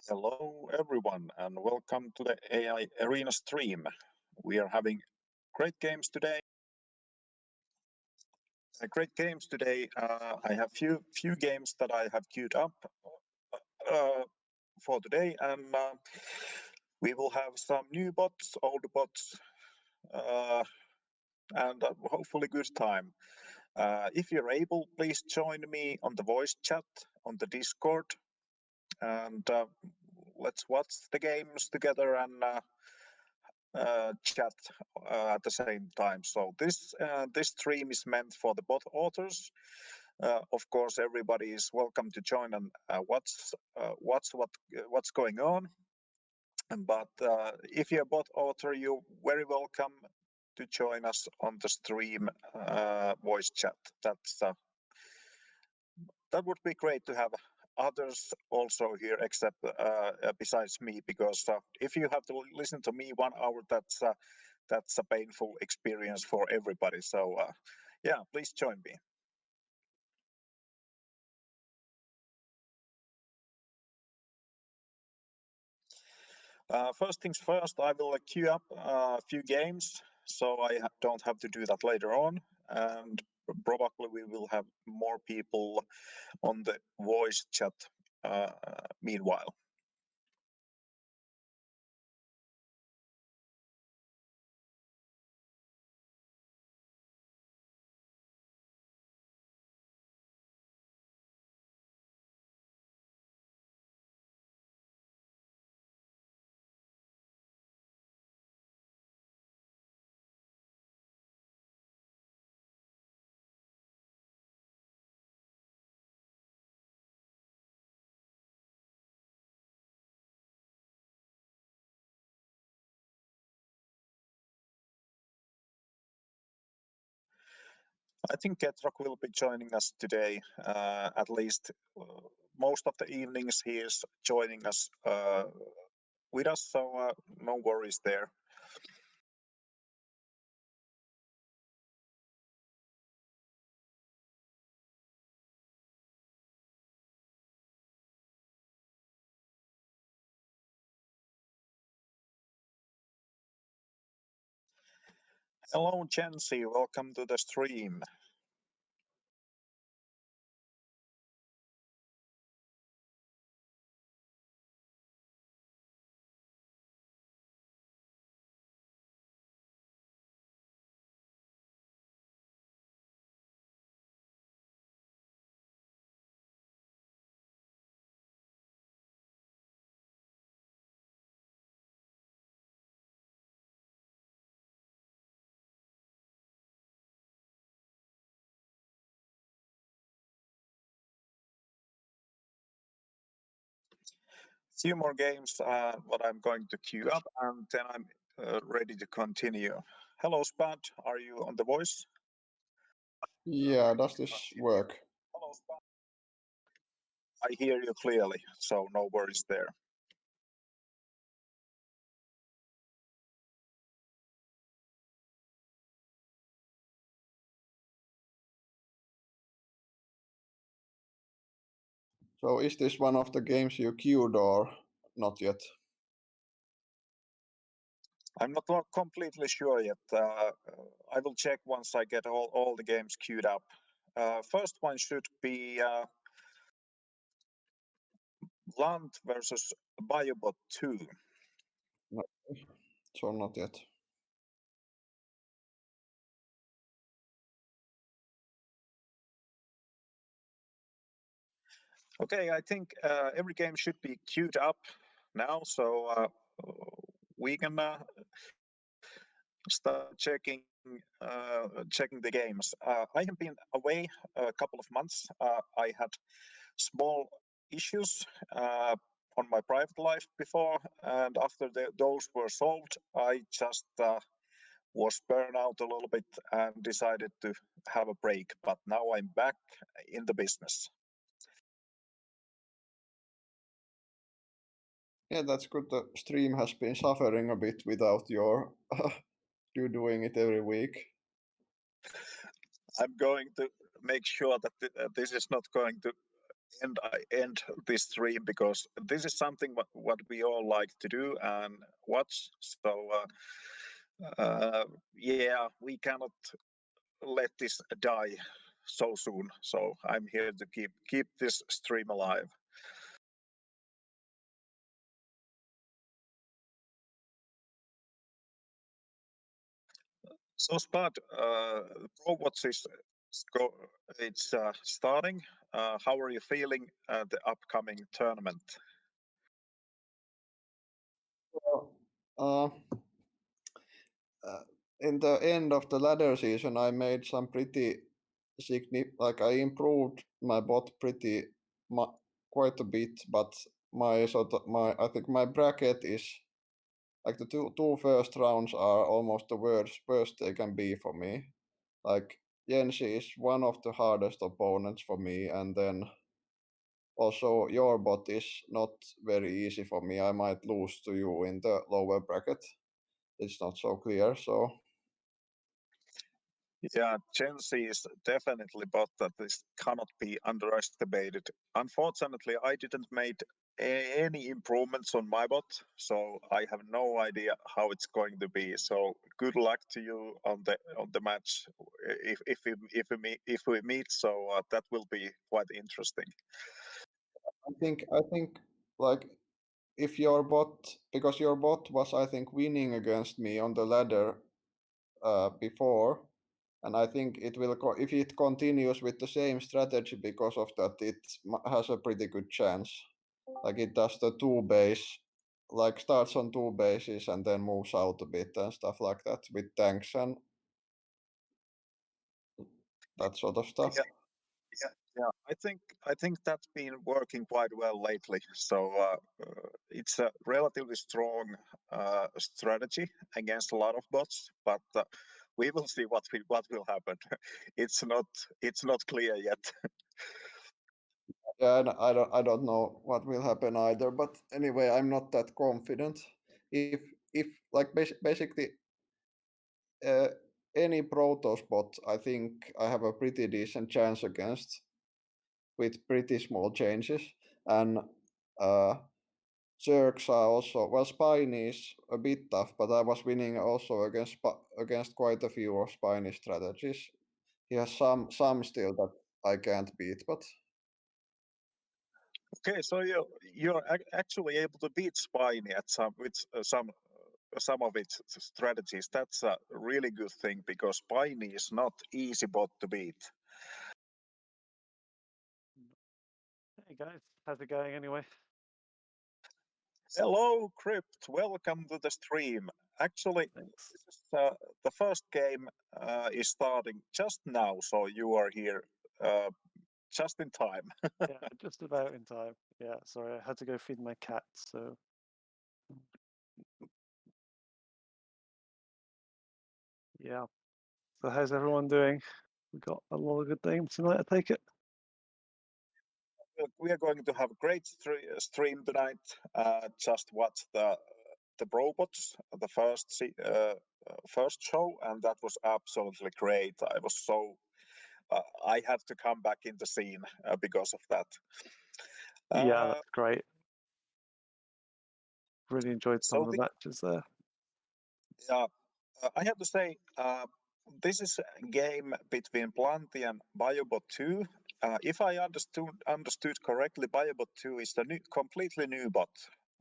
Hello, everyone, and welcome to the AI Arena stream. We are having great games today. Great games today. I have few games that I have queued up uh, for today, and we will have some new bots, old bots, uh, and hopefully good time. If you're able, please join me on the voice chat on the Discord, and let's watch the games together and chat at the same time. So this stream is meant for the bot authors. Of course, everybody is welcome to join and what's going on. But if you're a bot author, you're very welcome to join us on the stream voice chat. That would be great to have others also here, except besides me, because if you have to listen to me 1 hour, that's a painful experience for everybody. So yeah, please join me. First things first, I will queue up a few games, so I don't have to do that later on, and probably we will have more people on the voice chat meanwhile. I think Ketrok will be joining us today, at least most of the evenings he is joining us with us, so no worries there. Hello, Jency, welcome to the stream. Few more games, what I'm going to queue up, and then I'm ready to continue. Hello, Spad, are you on the voice? Yeah, does this work? Hello, Spad. I hear you clearly, so no worries there. So is this one of the games you queued or not yet? I'm not completely sure yet. I will check once I get all the games queued up. First one should be Land versus Biobot 2. No. So not yet. Okay, I think every game should be queued up now, so we can start checking the games. I have been away a couple of months. I had small issues on my private life before, and after those were solved, I just was burned out a little bit and decided to have a break. But now I'm back in the business. Yeah, that's good. The stream has been suffering a bit without your you doing it every week. I'm going to make sure that this is not going to end this stream because this is something what we all like to do and watch. So yeah, we cannot let this die so soon. So I'm here to keep this stream alive. So Spud, Pro it's starting. How are you feeling the upcoming tournament? Well, uh, uh, in the end of the ladder season, I made some pretty like I improved my bot quite a bit, but I think my bracket is like the two first rounds are almost the worst they can be for me. Like Yensi is one of the hardest opponents for me, and then also your bot is not very easy for me. I might lose to you in the lower bracket. It's not so clear. So Yeah, Chelsea is definitely bot that this cannot be underestimated. Unfortunately, I didn't make any improvements on my bot, so I have no idea how it's going to be. So good luck to you on the match if we meet. So that will be quite interesting. I think like if your bot, because your bot was I think winning against me on the ladder before, and I think it will if it continues with the same strategy because of that, it has a pretty good chance. Like it does the two base, like starts on two bases and then moves out a bit and stuff like that with tanks and that sort of stuff. Yeah, yeah. I think that's been working quite well lately. So it's a relatively strong strategy against a lot of bots, but we will see what will happen. It's not clear yet. Yeah, and I don't know what will happen either. But anyway, I'm not that confident. If like basically uh, any Protoss bot, I think I have a pretty decent chance against with pretty small changes. And uh, Zergs are also well. Spiny is a bit tough, but I was winning also against quite a few of Spiny strategies. He has some still that I can't beat, but Okay, so you're actually able to beat Spiny at some of its strategies. That's a really good thing because Spiny is not easy bot to beat. Hey guys, how's it going anyway? Hello, Crypt. Welcome to the stream. Actually, Thanks. this is, the first game is starting just now, so you are here uh, just in time. Yeah, just about in time. Yeah, sorry, I had to go feed my cat, so yeah. So how's everyone doing? We got a lot of good games tonight, I take it. We are going to have a great stream tonight. Just watch the robots, the first show, and that was absolutely great. I had to come back in the scene because of that. Yeah, Uh, that's great. Really enjoyed some so of the matches there. yeah, I have to say, this is a game between Planty and Biobot 2. If I understood correctly, Biobot 2 is a completely new bot.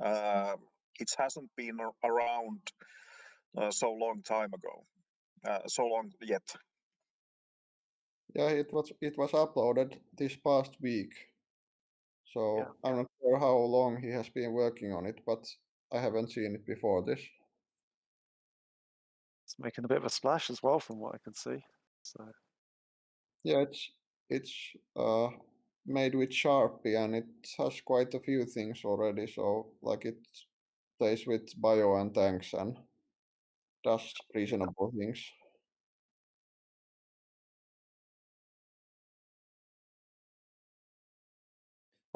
Uh, it hasn't been around so long time ago, so long yet. yeah, it was uploaded this past week. Yeah, So I'm not sure how long he has been working on it, but I haven't seen it before this. it's making a bit of a splash as well, from what I can see. So Yeah, it's made with Sharpie and it has quite a few things already. So like it plays with bio and tanks and does reasonable things.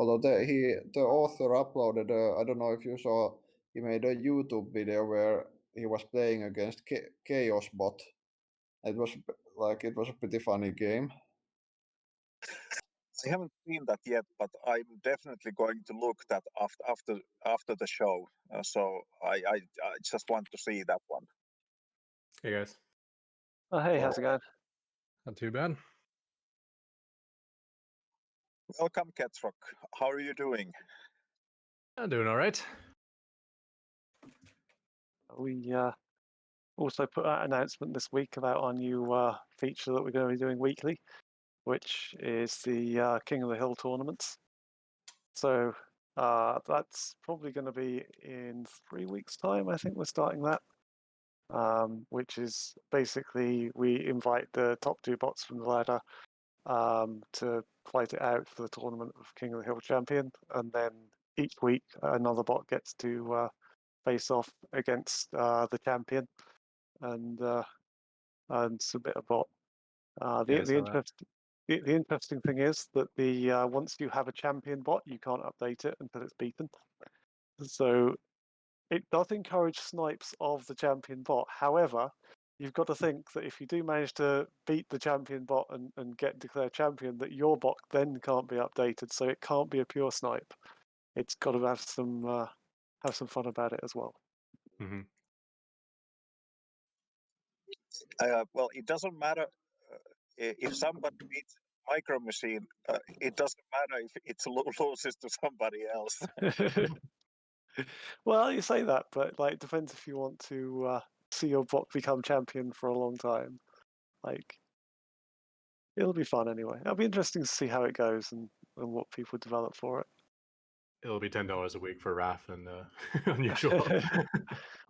Although the author uploaded, I don't know if you saw, he made a YouTube video where he was playing against Chaos Bot. It was it was a pretty funny game. I haven't seen that yet, but I'm definitely going to look that after the show. So I just want to see that one. Hey guys, Oh, hey, how's it going? not too bad. Welcome, Ketrock. How are you doing? I'm doing all right. We also put out an announcement this week about our new feature that we're going to be doing weekly, which is the King of the Hill tournaments. So that's probably going to be in 3 weeks' time. I think we're starting that, which is basically we invite the top 2 bots from the ladder to fight it out for the tournament of King of the Hill champion, and then each week another bot gets to face off against the champion and submit a bot. The interesting thing is that once you have a champion bot, you can't update it until it's beaten. So it does encourage snipes of the champion bot. However, you've got to think that if you do manage to beat the champion bot and get declared champion, that your bot then can't be updated, so it can't be a pure snipe. It's got to have some fun about it as well. Mm-hmm. Well, it doesn't matter if somebody beats Micro Machine. It doesn't matter if it loses to somebody else. Well, you say that, but like, it depends if you want to see your bot become champion for a long time. Like, it'll be fun anyway. It'll be interesting to see how it goes and what people develop for it. It'll be $10 a week for Raph and Unusual.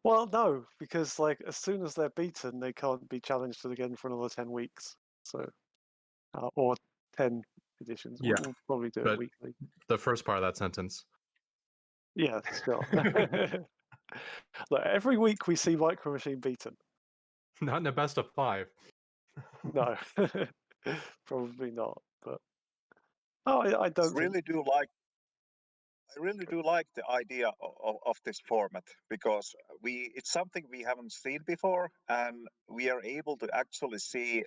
Well, no, because like as soon as they're beaten, they can't be challenged again for another 10 weeks. So, or 10 editions. Yeah, we'll probably do it but weekly. the first part of that sentence. Yeah, sure. Look, every week we see Micro Machine beaten. Not in a best of 5. No, probably not. But I don't think. I really do like the idea of this format because it's something we haven't seen before, and we are able to actually see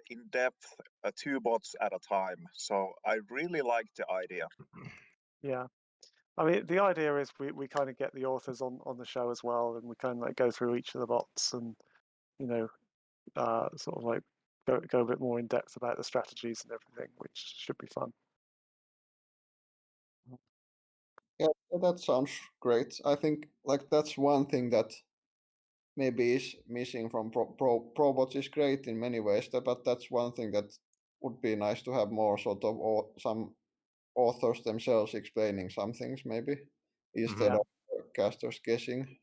in depth 2 bots at a time. So I really like the idea. Yeah. I mean, the idea is we kind of get the authors on the show as well, and we kind of like go through each of the bots and, you know, sort of like go a bit more in depth about the strategies and everything, which should be fun. Yeah, that sounds great. I think like that's one thing that maybe is missing from Probots is great in many ways, but that's one thing that would be nice to have more sort of some authors themselves explaining some things maybe instead Yeah. of casters guessing.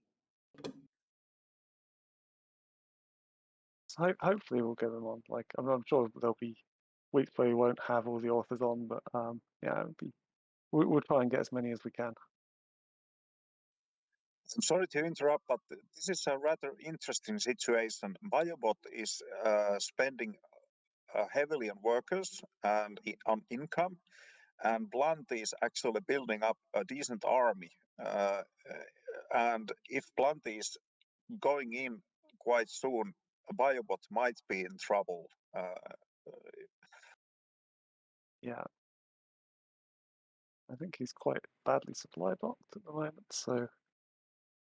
So hopefully we'll get them on. Like I'm sure there'll be weeks where we won't have all the authors on, but yeah, it'll be. We'll try and get as many as we can. I'm sorry to interrupt, but this is a rather interesting situation. Biobot is spending heavily on workers and on income, and Blunt is actually building up a decent army. And if Blunt is going in quite soon, Biobot might be in trouble. Yeah. I think he's quite badly supply blocked at the moment, so.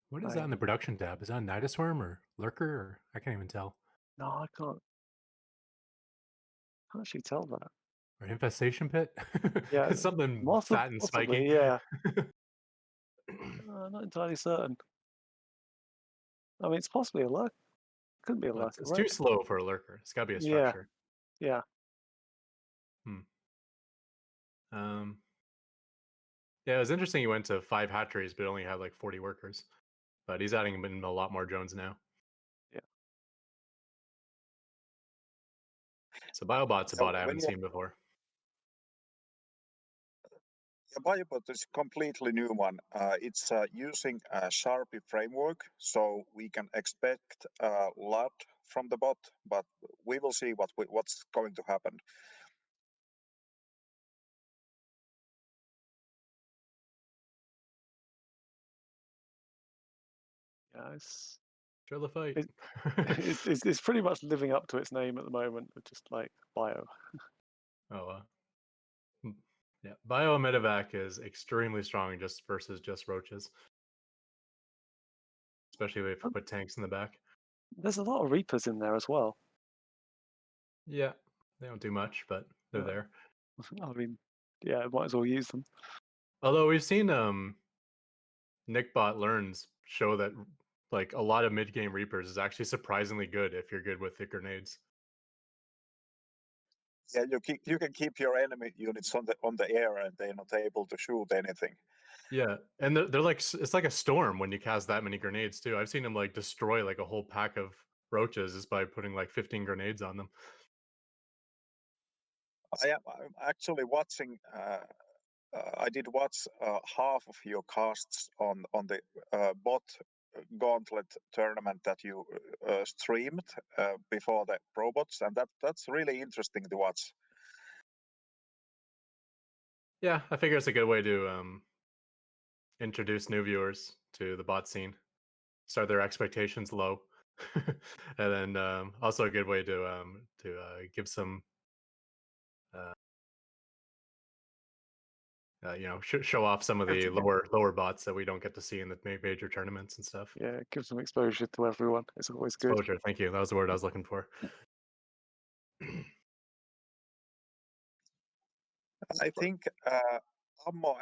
What is that in the production tab? Is that a Nidosworm or Lurker? Or I can't even tell. No, I can't actually tell that. Or Infestation Pit? Yeah, It's something fat and possibly, spiky. yeah. Not entirely certain. I mean, it's possibly a lurker. Could be a Well, lurker, it's right? too slow for a Lurker. It's got to be a Yeah. structure. Yeah. Yeah, it was interesting he went to 5 hatcheries, but only had like 40 workers. But he's adding in a lot more drones now. Yeah. So Biobot's a So bot I when haven't seen before. Yeah, Biobot is a completely new one. It's using a Sharpie framework, so we can expect a lot from the bot, but we will see what's going to happen. Yeah, it's Show the fight. it's pretty much living up to its name at the moment, with just like bio. Oh, Yeah, Bio Medevac is extremely strong just versus just roaches, especially if you put tanks in the back. There's a lot of Reapers in there as well. Yeah, they don't do much, but they're Yeah. there. I mean, yeah, might as well use them. Although we've seen Nickbot learns show that like a lot of mid game Reapers is actually surprisingly good if you're good with the grenades. Yeah, you can keep your enemy units on the air and they're not able to shoot anything. Yeah, and they're like it's like a storm when you cast that many grenades too. I've seen them like destroy like a whole pack of roaches just by putting like 15 grenades on them. I'm actually watching. I did watch half of your casts on the bot gauntlet tournament that you streamed before the robots, and that's really interesting to watch. Yeah, I figure it's a good way to introduce new viewers to the bot scene, start their expectations low, and then also a good way to give some show off some of the lower bots that we don't get to see in the major tournaments and stuff. Yeah, it gives them exposure to everyone. It's always good. Exposure, thank you. That was the word I was looking for. I think Ammo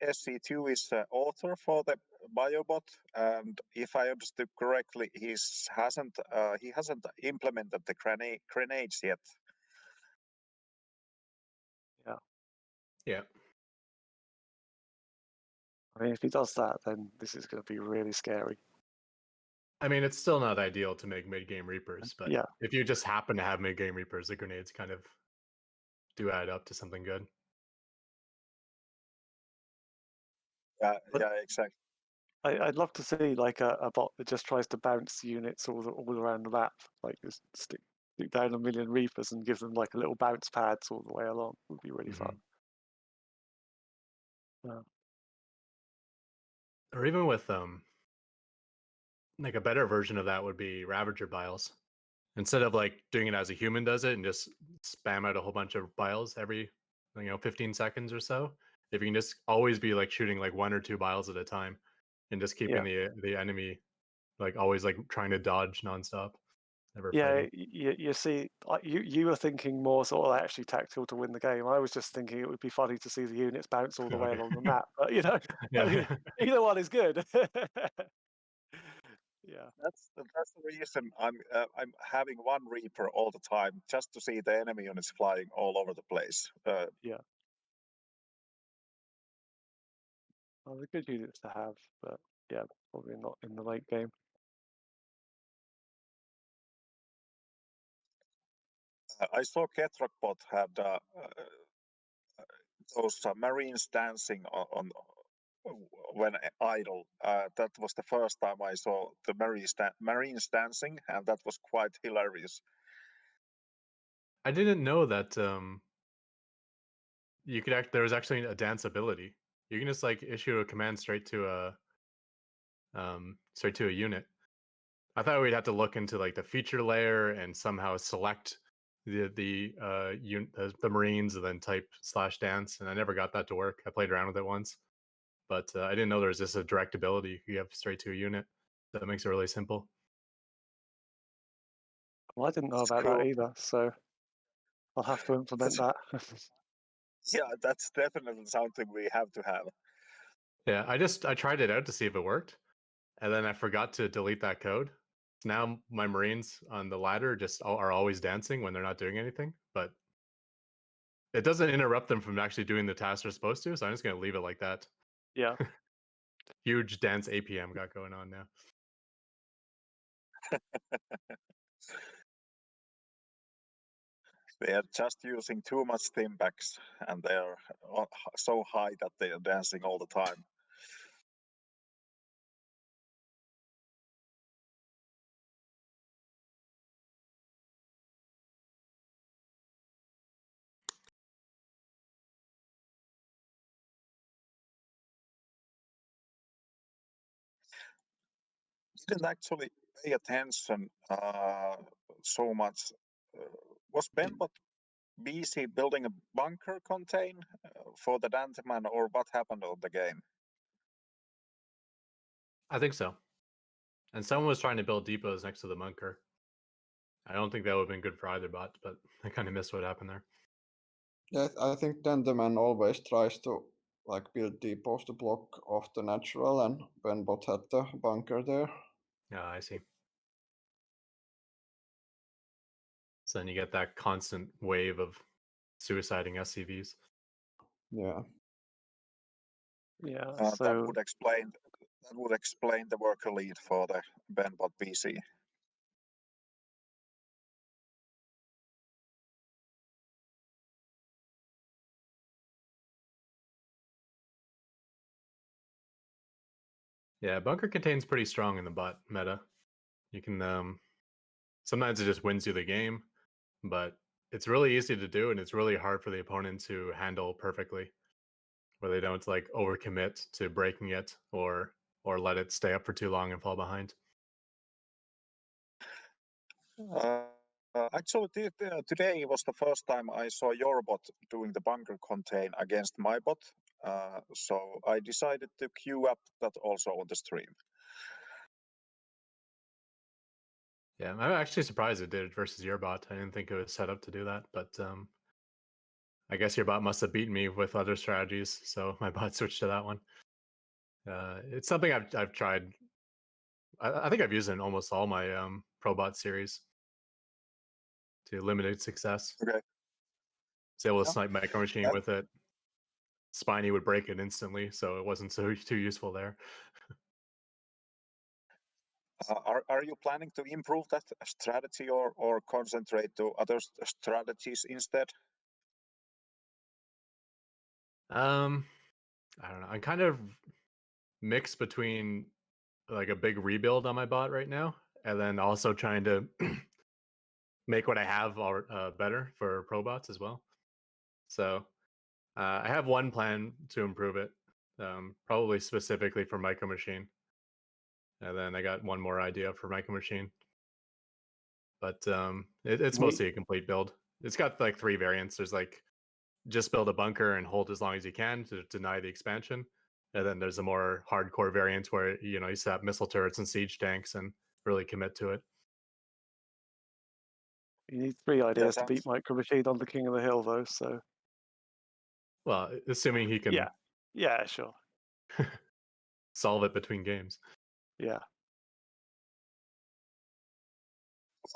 SC2 is the author for the BioBot, and if I understood correctly, he hasn't implemented the grenades yet. Yeah. I mean, if he does that, then this is going to be really scary. I mean, it's still not ideal to make mid-game Reapers, but Yeah. if you just happen to have mid-game Reapers, the grenades kind of do add up to something good. Yeah, But- yeah, exactly. I'd love to see like a bot that just tries to bounce units all around the map, like just stick down a million Reapers and give them like a little bounce pads all the way along. Would be really fun. Or even with like a better version of that would be Ravager Biles. Instead of like doing it as a human does it and just spam out a whole bunch of biles every 15 seconds or so, if you can just always be like shooting like 1 or 2 biles at a time and just keeping the enemy like always like trying to dodge nonstop, never Yeah, fighting. you see, you were thinking more sort of actually tactical to win the game. I was just thinking it would be funny to see the units bounce all the way Okay. along the map. But Yeah. I mean, either one is good. Yeah. That's the reason I'm having one Reaper all the time, just to see the enemy units flying all over the place. Yeah. Well, they're good units to have, but yeah, probably not in the late game. I saw Ketrakbot had those Marines dancing on when idle. That was the first time I saw the Marines dancing, and that was quite hilarious. I didn't know that you could there was actually a dance ability. You can just like issue a command straight to a unit. I thought we'd have to look into like the feature layer and somehow select the Marines and then type /dance, and I never got that to work. I played around with it once, but I didn't know there was just a direct ability you have straight to a unit. That makes it really simple. Well, I didn't know That's about cool. that either, so I'll have to implement that. Yeah, that's definitely something we have to have. Yeah, I tried it out to see if it worked, and then I forgot to delete that code. Now my Marines on the ladder just are always dancing when they're not doing anything, but it doesn't interrupt them from actually doing the tasks they're supposed to, so I'm just going to leave it like that. Yeah. Huge dance APM got going on now. They are just using too much stimpaks, and they're so high that they are dancing all the time. Didn't actually pay attention so much. Was Benbot BC building a bunker contain for the Danteman, or what happened on the game? I think so. And someone was trying to build depots next to the bunker. I don't think that would have been good for either bot, but I kind of missed what happened there. Yeah, I think Danteman always tries to like build depots to block off the natural, and Benbot had the bunker there. Yeah, I see. So then you get that constant wave of suiciding SCVs. Yeah. Yeah. That So would explain the worker lead for the Benbot BC. Yeah, bunker contains pretty strong in the bot meta. You can sometimes it just wins you the game, but it's really easy to do and it's really hard for the opponent to handle perfectly, where they don't like overcommit to breaking it or let it stay up for too long and fall behind. Actually, today was the first time I saw your bot doing the bunker contain against my bot. So I decided to queue up that also on the stream. Yeah, I'm actually surprised it did it versus your bot. I didn't think it was set up to do that, but I guess your bot must have beaten me with other strategies, so my bot switched to that one. It's something I've tried. I think I've used it in almost all my ProBot series to limited success. Okay. Was able to Yeah. snipe Micro Machine Yeah. with it. Spiny would break it instantly, so it wasn't too useful there. Are you planning to improve that strategy or concentrate to other strategies instead? I don't know. I'm kind of mixed between like a big rebuild on my bot right now, and then also trying to make what I have better for ProBots as well. So I have one plan to improve it, probably specifically for Micro Machine, and then I got one more idea for Micro Machine. But it's mostly a complete build. It's got like 3 variants. There's like just build a bunker and hold as long as you can to deny the expansion. And then there's a more hardcore variant where you set up missile turrets and siege tanks and really commit to it. you need 3 ideas to sounds- beat Micro Machine on the King of the Hill, though. So Well, assuming he can yeah, sure, solve it between games. yeah.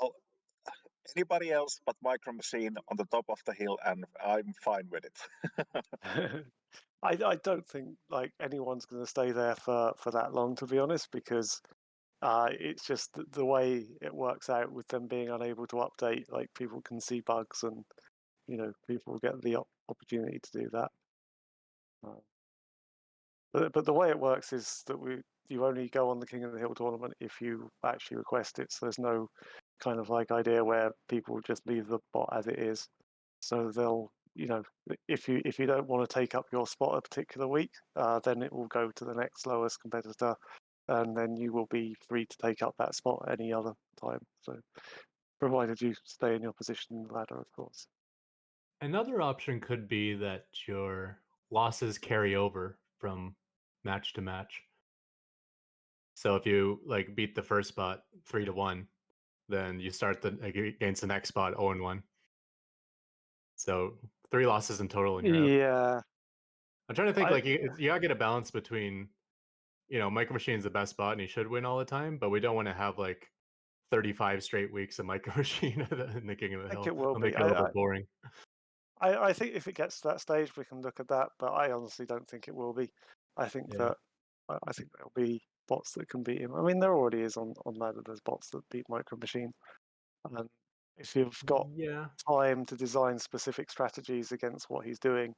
Well, anybody else but Micro Machine on the top of the hill, and I'm fine with it. I don't think like anyone's going to stay there for that long, to be honest, because it's just the way it works out with them being unable to update. Like people can see bugs, and people get the opportunity to do that. But the way it works is that you only go on the King of the Hill tournament if you actually request it. So there's no kind of like idea where people just leave the bot as it is. So they'll, if you don't want to take up your spot a particular week, then it will go to the next lowest competitor, and then you will be free to take up that spot any other time. So provided you stay in your position in the ladder, of course. Another option could be that your losses carry over from match to match. So if you like beat the first spot 3-1, then you start against the next spot 0-1. So 3 losses in total in your out. Yeah. I'm trying to think you gotta get a balance between, Micro Machine's the best spot and he should win all the time, but we don't want to have like 35 straight weeks of Micro Machine in the King of the I think Hill. it will It'll be. make it a little bit boring. I think if it gets to that stage, we can look at that. But I honestly don't think it will be. I think Yeah. I think there'll be bots that can beat him. I mean, there already is on ladder. There's bots that beat Micro Machine, and if you've got Yeah. time to design specific strategies against what he's doing,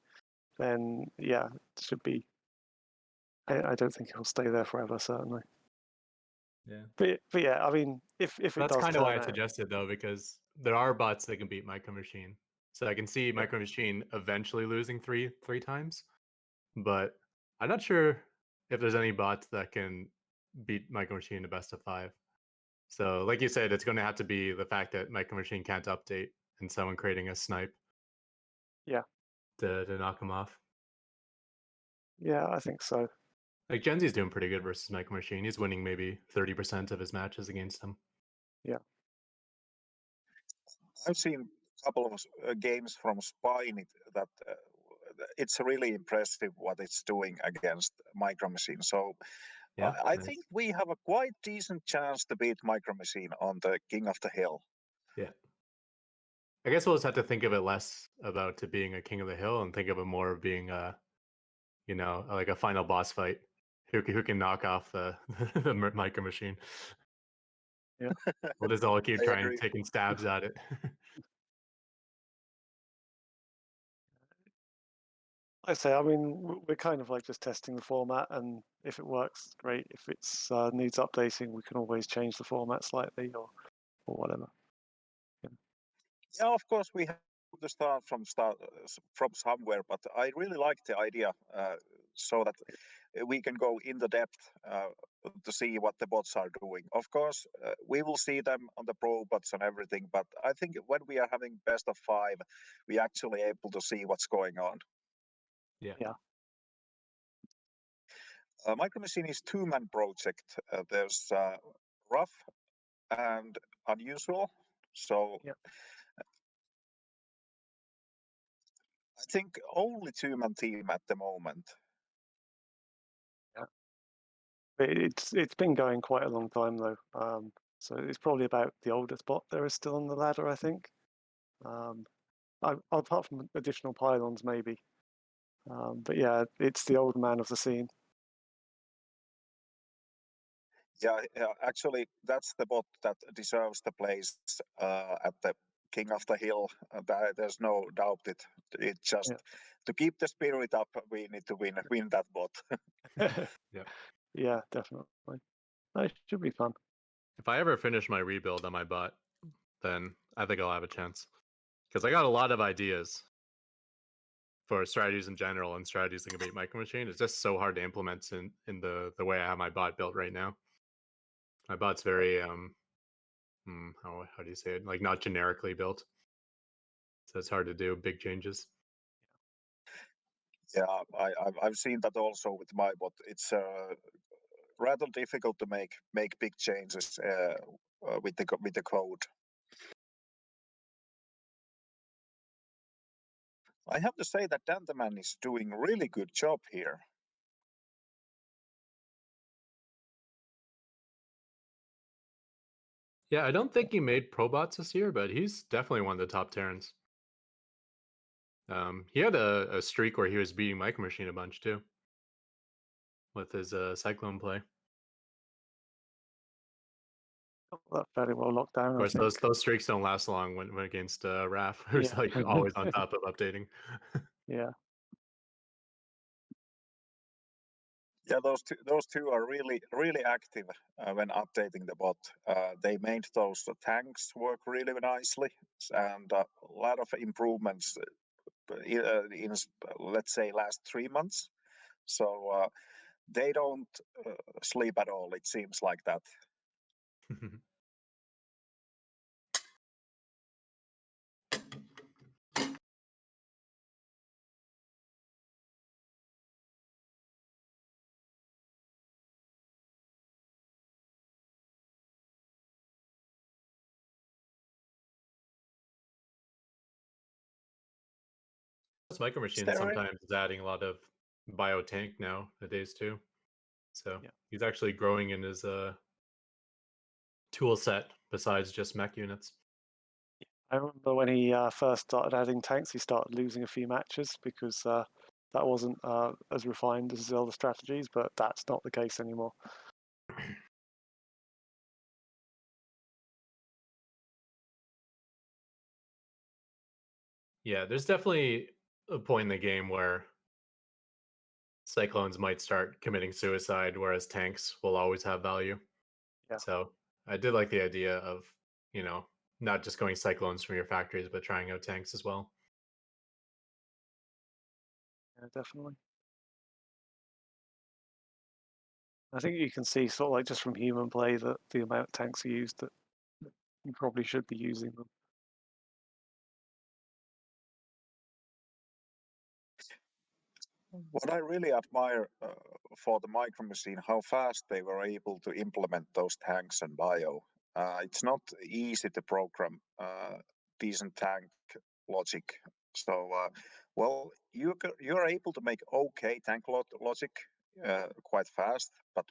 then yeah, it should be. I don't think he'll stay there forever, certainly. Yeah. But yeah, I mean, if it That's does kind of why I turn out, suggested though, because there are bots that can beat Micro Machine. So I can see Micro Machine eventually losing three times, but I'm not sure if there's any bots that can beat Micro Machine to best of 5. So like you said, it's going to have to be the fact that Micro Machine can't update and someone creating a snipe. Yeah. To knock him off. Yeah, I think so. Like Genzi's doing pretty good versus Micro Machine. He's winning maybe 30% of his matches against him. I've seen a couple of games from Spine that it's really impressive what it's doing against Micro Machine. So Yeah, I nice. think we have a quite decent chance to beat Micro Machine on the King of the Hill. Yeah. I guess we'll just have to think of it less about it being a King of the Hill and think of it more of being like a final boss fight. Who can knock off the the Micro Machine? Yeah. We'll just all keep I trying agree. taking stabs at it. I say, I mean, we're kind of like just testing the format, and if it works, great. If it's needs updating, we can always change the format slightly or whatever. Yeah, of course we have to start from somewhere, but I really like the idea so that we can go in the depth to see what the bots are doing. Of course, we will see them on the pro bots and everything, but I think when we are having best of 5, we actually able to see what's going on. Yeah. Micro Machine is 2-man project. There's rough and unusual. So Yeah. I think only 2-man team at the moment. It's been going quite a long time though, so it's probably about the oldest bot there is still on the ladder, I think. Apart from additional pylons, maybe, but yeah, it's the old man of the scene. Yeah, actually, that's the bot that deserves the place at the King of the Hill. There's no doubt it. It just to keep the spirit up, we need to win that bot. Yeah, definitely. It should be fun. If I ever finish my rebuild on my bot, then I think I'll have a chance. Because I got a lot of ideas for strategies in general and strategies that can beat Micro Machine. It's just so hard to implement in the way I have my bot built right now. My bot's very how do you say it? Like not generically built. So it's hard to do big changes. Yeah, I've seen that also with my bot. It's rather difficult to make big changes with the code. I have to say that Dandaman is doing really good job here. Yeah, I don't think he made Probots this year, but he's definitely one of the top Terrans. He had a streak where he was beating Micro Machine a bunch too, with his Cyclone play. That's fairly well locked down. Of course, those streaks don't last long when against Raph, who's Yeah. like always on top of updating. Yeah. Yeah, those two are really active when updating the bot. They made those tanks work really nicely, and a lot of improvements in let's say last 3 months. So they don't sleep at all. It seems like that. Micro Machine sometimes is adding a lot of biotank nowadays too. So he's actually growing in his tool set besides just mech units. I remember when he first started adding tanks, he started losing a few matches because that wasn't as refined as his other strategies, but that's not the case anymore. Yeah, there's definitely a point in the game where Cyclones might start committing suicide, whereas tanks will always have value. Yeah. So I did like the idea of, not just going Cyclones from your factories, but trying out tanks as well. Yeah, definitely. I think you can see sort of like just from human play that the amount of tanks are used that you probably should be using them. What I really admire for the Micro Machine, how fast they were able to implement those tanks and bio. It's not easy to program decent tank logic. So, well, you're able to make okay tank logic quite fast, but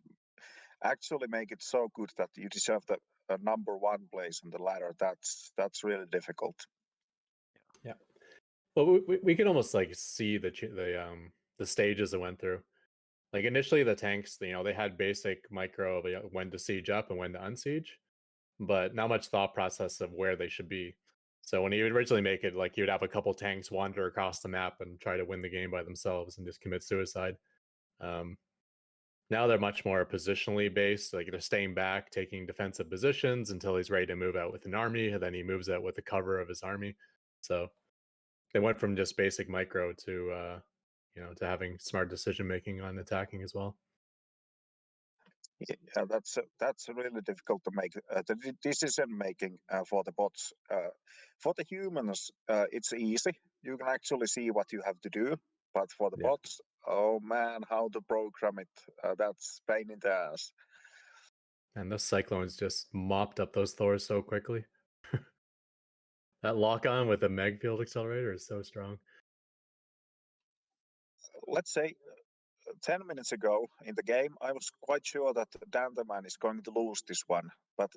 actually make it so good that you deserve the number one place on the ladder. That's really difficult. Yeah. Well, we can almost like see the stages it went through. Like initially, the tanks, they had basic micro of when to siege up and when to unsiege, but not much thought process of where they should be. So when you would originally make it, like you'd have a couple tanks wander across the map and try to win the game by themselves and just commit suicide. Um, Now they're much more positionally based. Like they're staying back, taking defensive positions until he's ready to move out with an army, and then he moves out with the cover of his army. So they went from just basic micro to to having smart decision making on attacking as well. Yeah, that's really difficult to make the decision making for the bots. For the humans, it's easy. You can actually see what you have to do. But for the Yeah. bots, oh man, how to program it? That's pain in the ass. And those cyclones just mopped up those Thors so quickly. That lock on with the Meg field accelerator is so strong. Let's say 10 minutes ago in the game, I was quite sure that Dandaman is going to lose this one. But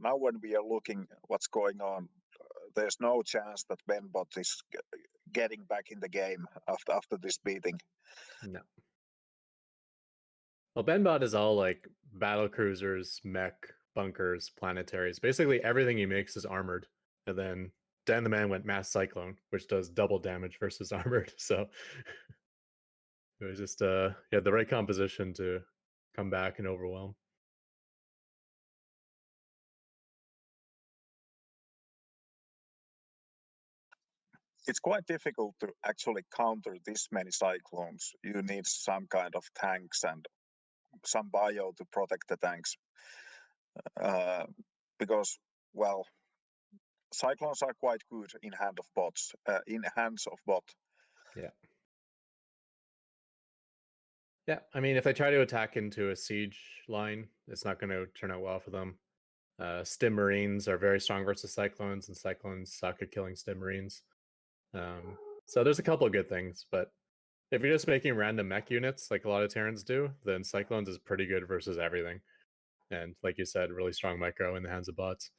now when we are looking what's going on, there's no chance that Benbot is getting back in the game after this beating. No. Well, Benbot is all like battle cruisers, mech, bunkers, planetaries. Basically, everything he makes is armored. And then Dan the Man went Mass Cyclone, which does double damage versus armored. So it was just he had the right composition to come back and overwhelm. It's quite difficult to actually counter this many cyclones. You need some kind of tanks and some bio to protect the tanks. Because, well, cyclones are quite good in hands of bot. Yeah. Yeah, I mean, if they try to attack into a siege line, it's not going to turn out well for them. Stim Marines are very strong versus Cyclones, and Cyclones suck at killing Stim Marines. So there's a couple of good things, but if you're just making random mech units like a lot of Terrans do, then Cyclones is pretty good versus everything. And like you said, really strong micro in the hands of bots.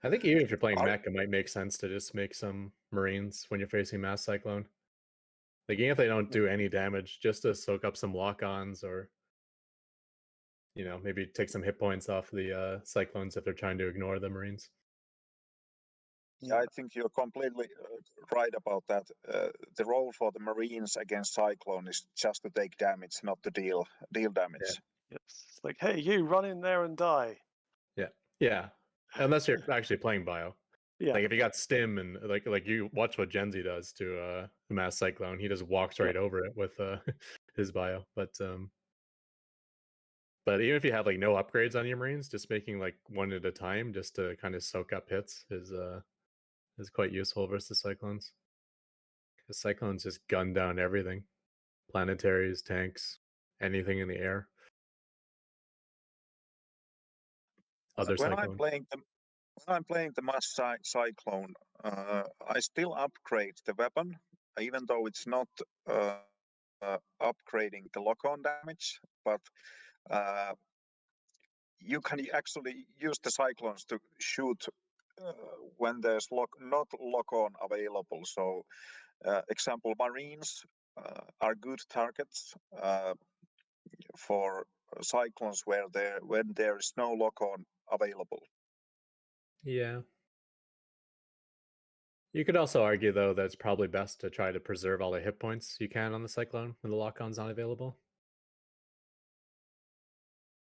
I think even if you're playing mech, it might make sense to just make some Marines when you're facing Mass Cyclone. Like even if they don't do any damage, just to soak up some lock-ons or maybe take some hit points off the Cyclones if they're trying to ignore the Marines. Yeah, I think you're completely right about that. The role for the Marines against Cyclone is just to take damage, not to deal damage. Yes. It's like, hey, you run in there and die. Yeah. Unless you're actually playing bio. Yeah. Like if you got stim and like you watch what Genzi does to the Mass Cyclone, he just walks right over it with his bio. But even if you have like no upgrades on your Marines, just making like one at a time just to kind of soak up hits is quite useful versus Cyclones. Because Cyclones just gun down everything. Planetaries, tanks, anything in the air. Other When Cyclone. I'm playing the Mass Cyclone, I still upgrade the weapon, even though it's not upgrading the lock-on damage, but you can actually use the Cyclones to shoot when there's not lock-on available. So, example, Marines are good targets for Cyclones when there is no lock-on available. Yeah. You could also argue, though, that it's probably best to try to preserve all the hit points you can on the Cyclone when the lock-on's not available.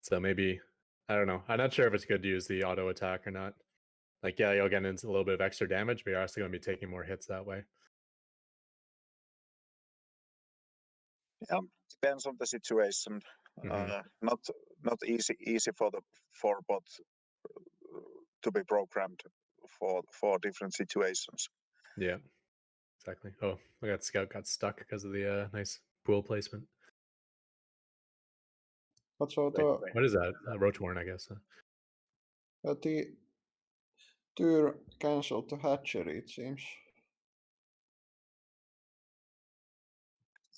So maybe, I don't know. I'm not sure if it's good to use the auto attack or not. Like, yeah, you'll get into a little bit of extra damage, but you're also going to be taking more hits that way. Yeah, depends on the situation. Mhm. Not easy for the bot to be programmed for different situations. Yeah, exactly. Oh, look at Scout got stuck because of the nice pool placement. But so Wait. What is that? Roachborn, I guess. the Tyr cancelled the hatchery, it seems.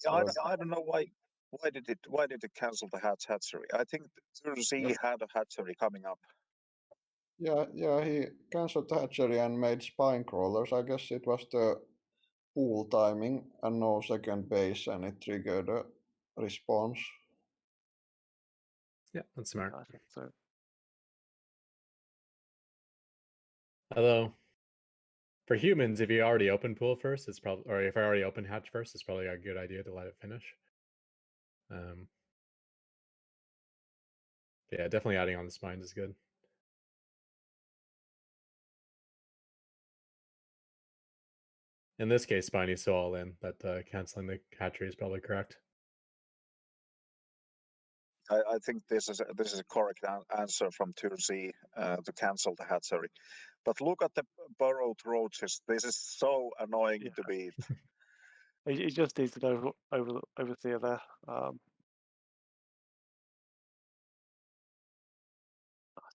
Yeah, So, I don't know why did it cancel the hatchery? I think Z had a hatchery coming up. yeah, he cancelled the hatchery and made spine crawlers. I guess it was the pool timing and no second base, and it triggered a response. Yeah, that's smart. I think so. Although, for humans, if you already open pool first, it's probably, or if I already open hatch first, it's probably a good idea to let it finish. Yeah, definitely adding on the spines is good. In this case, Spiney's so all in that canceling the hatchery is probably correct. I think this is a correct answer from Turzi to cancel the hatchery. But look at the burrowed roaches. This is so annoying to beat. He just needs to overseer there. I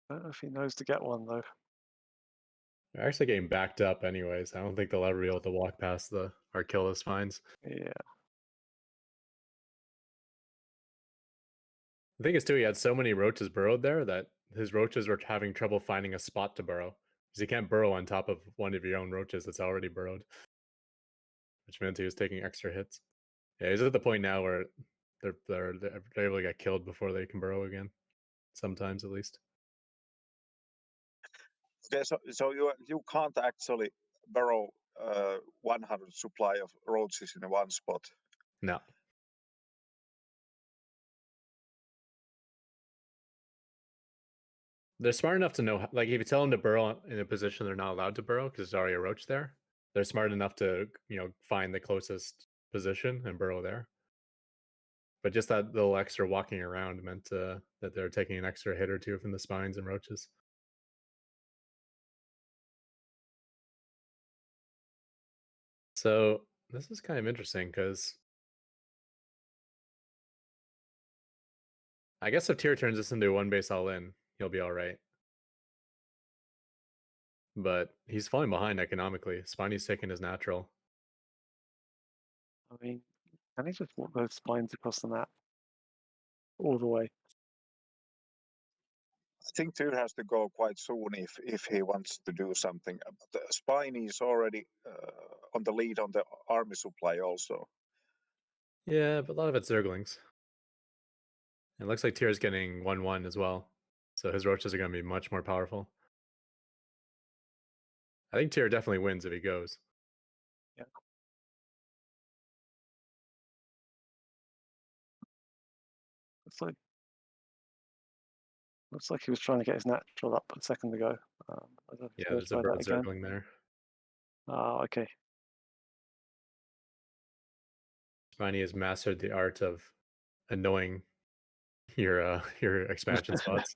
don't know if he knows to get one though. They're actually getting backed up anyways. I don't think they'll ever be able to walk past or kill the spines. Yeah. The thing is too, he had so many roaches burrowed there that his roaches were having trouble finding a spot to burrow. Because you can't burrow on top of one of your own roaches that's already burrowed. Which meant he was taking extra hits. Yeah, he's at the point now where they're able to get killed before they can burrow again. Sometimes at least. Okay, so you can't actually burrow 100 supply of roaches in one spot. No. They're smart enough to know, like, if you tell them to burrow in a position they're not allowed to burrow because there's already a roach there, they're smart enough to, find the closest position and burrow there. But just that little extra walking around meant that they're taking an extra hit or two from the spines and roaches. So this is kind of interesting because I guess if Tyr turns this into one base all in, he'll be all right. But he's falling behind economically. Spiney's taking his natural. I mean, can he just walk those spines across the map all the way? I think Tyr has to go quite soon if he wants to do something. But Spiny is already on the lead on the army supply also. Yeah, but a lot of it's Zerglings. It looks like Tyr's getting 1-1 as well. So his roaches are going to be much more powerful. I think Tyr definitely wins if he goes. Yeah. Looks like he was trying to get his natural up a second ago. I don't know if he's Yeah, gonna there's a try bird that again. Zergling there. Oh, okay. Spiny has mastered the art of annoying your expansion spots.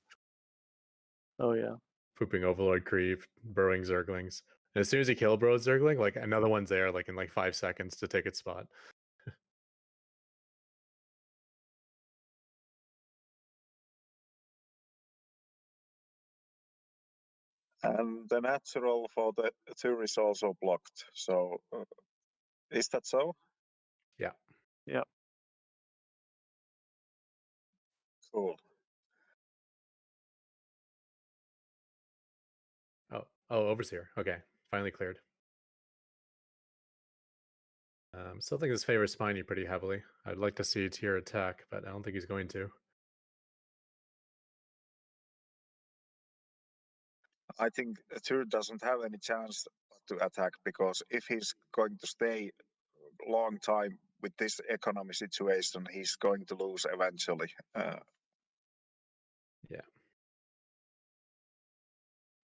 Oh yeah. Pooping Overlord Creep, burrowing Zerglings. And as soon as you kill Bro Zergling, like another one's there like in like 5 seconds to take its spot. And the natural for the Tyr is also blocked. So is that so? Yeah. Yeah. Cool. Oh, Overseer. Okay, finally cleared. Still think this favors Spiny pretty heavily. I'd like to see Tyr attack, but I don't think he's going to. I think Tyr doesn't have any chance to attack because if he's going to stay a long time with this economy situation, he's going to lose eventually.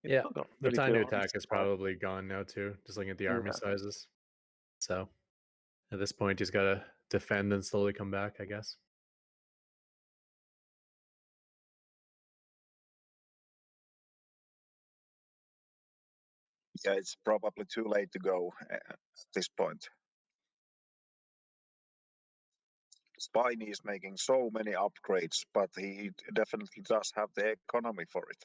Yeah, Got the really time to good army attack is supply. probably gone now too, just looking at the army Yeah. sizes. So at this point, he's got to defend and slowly come back, I guess. Yeah, it's probably too late to go at this point. Spiny is making so many upgrades, but he definitely does have the economy for it.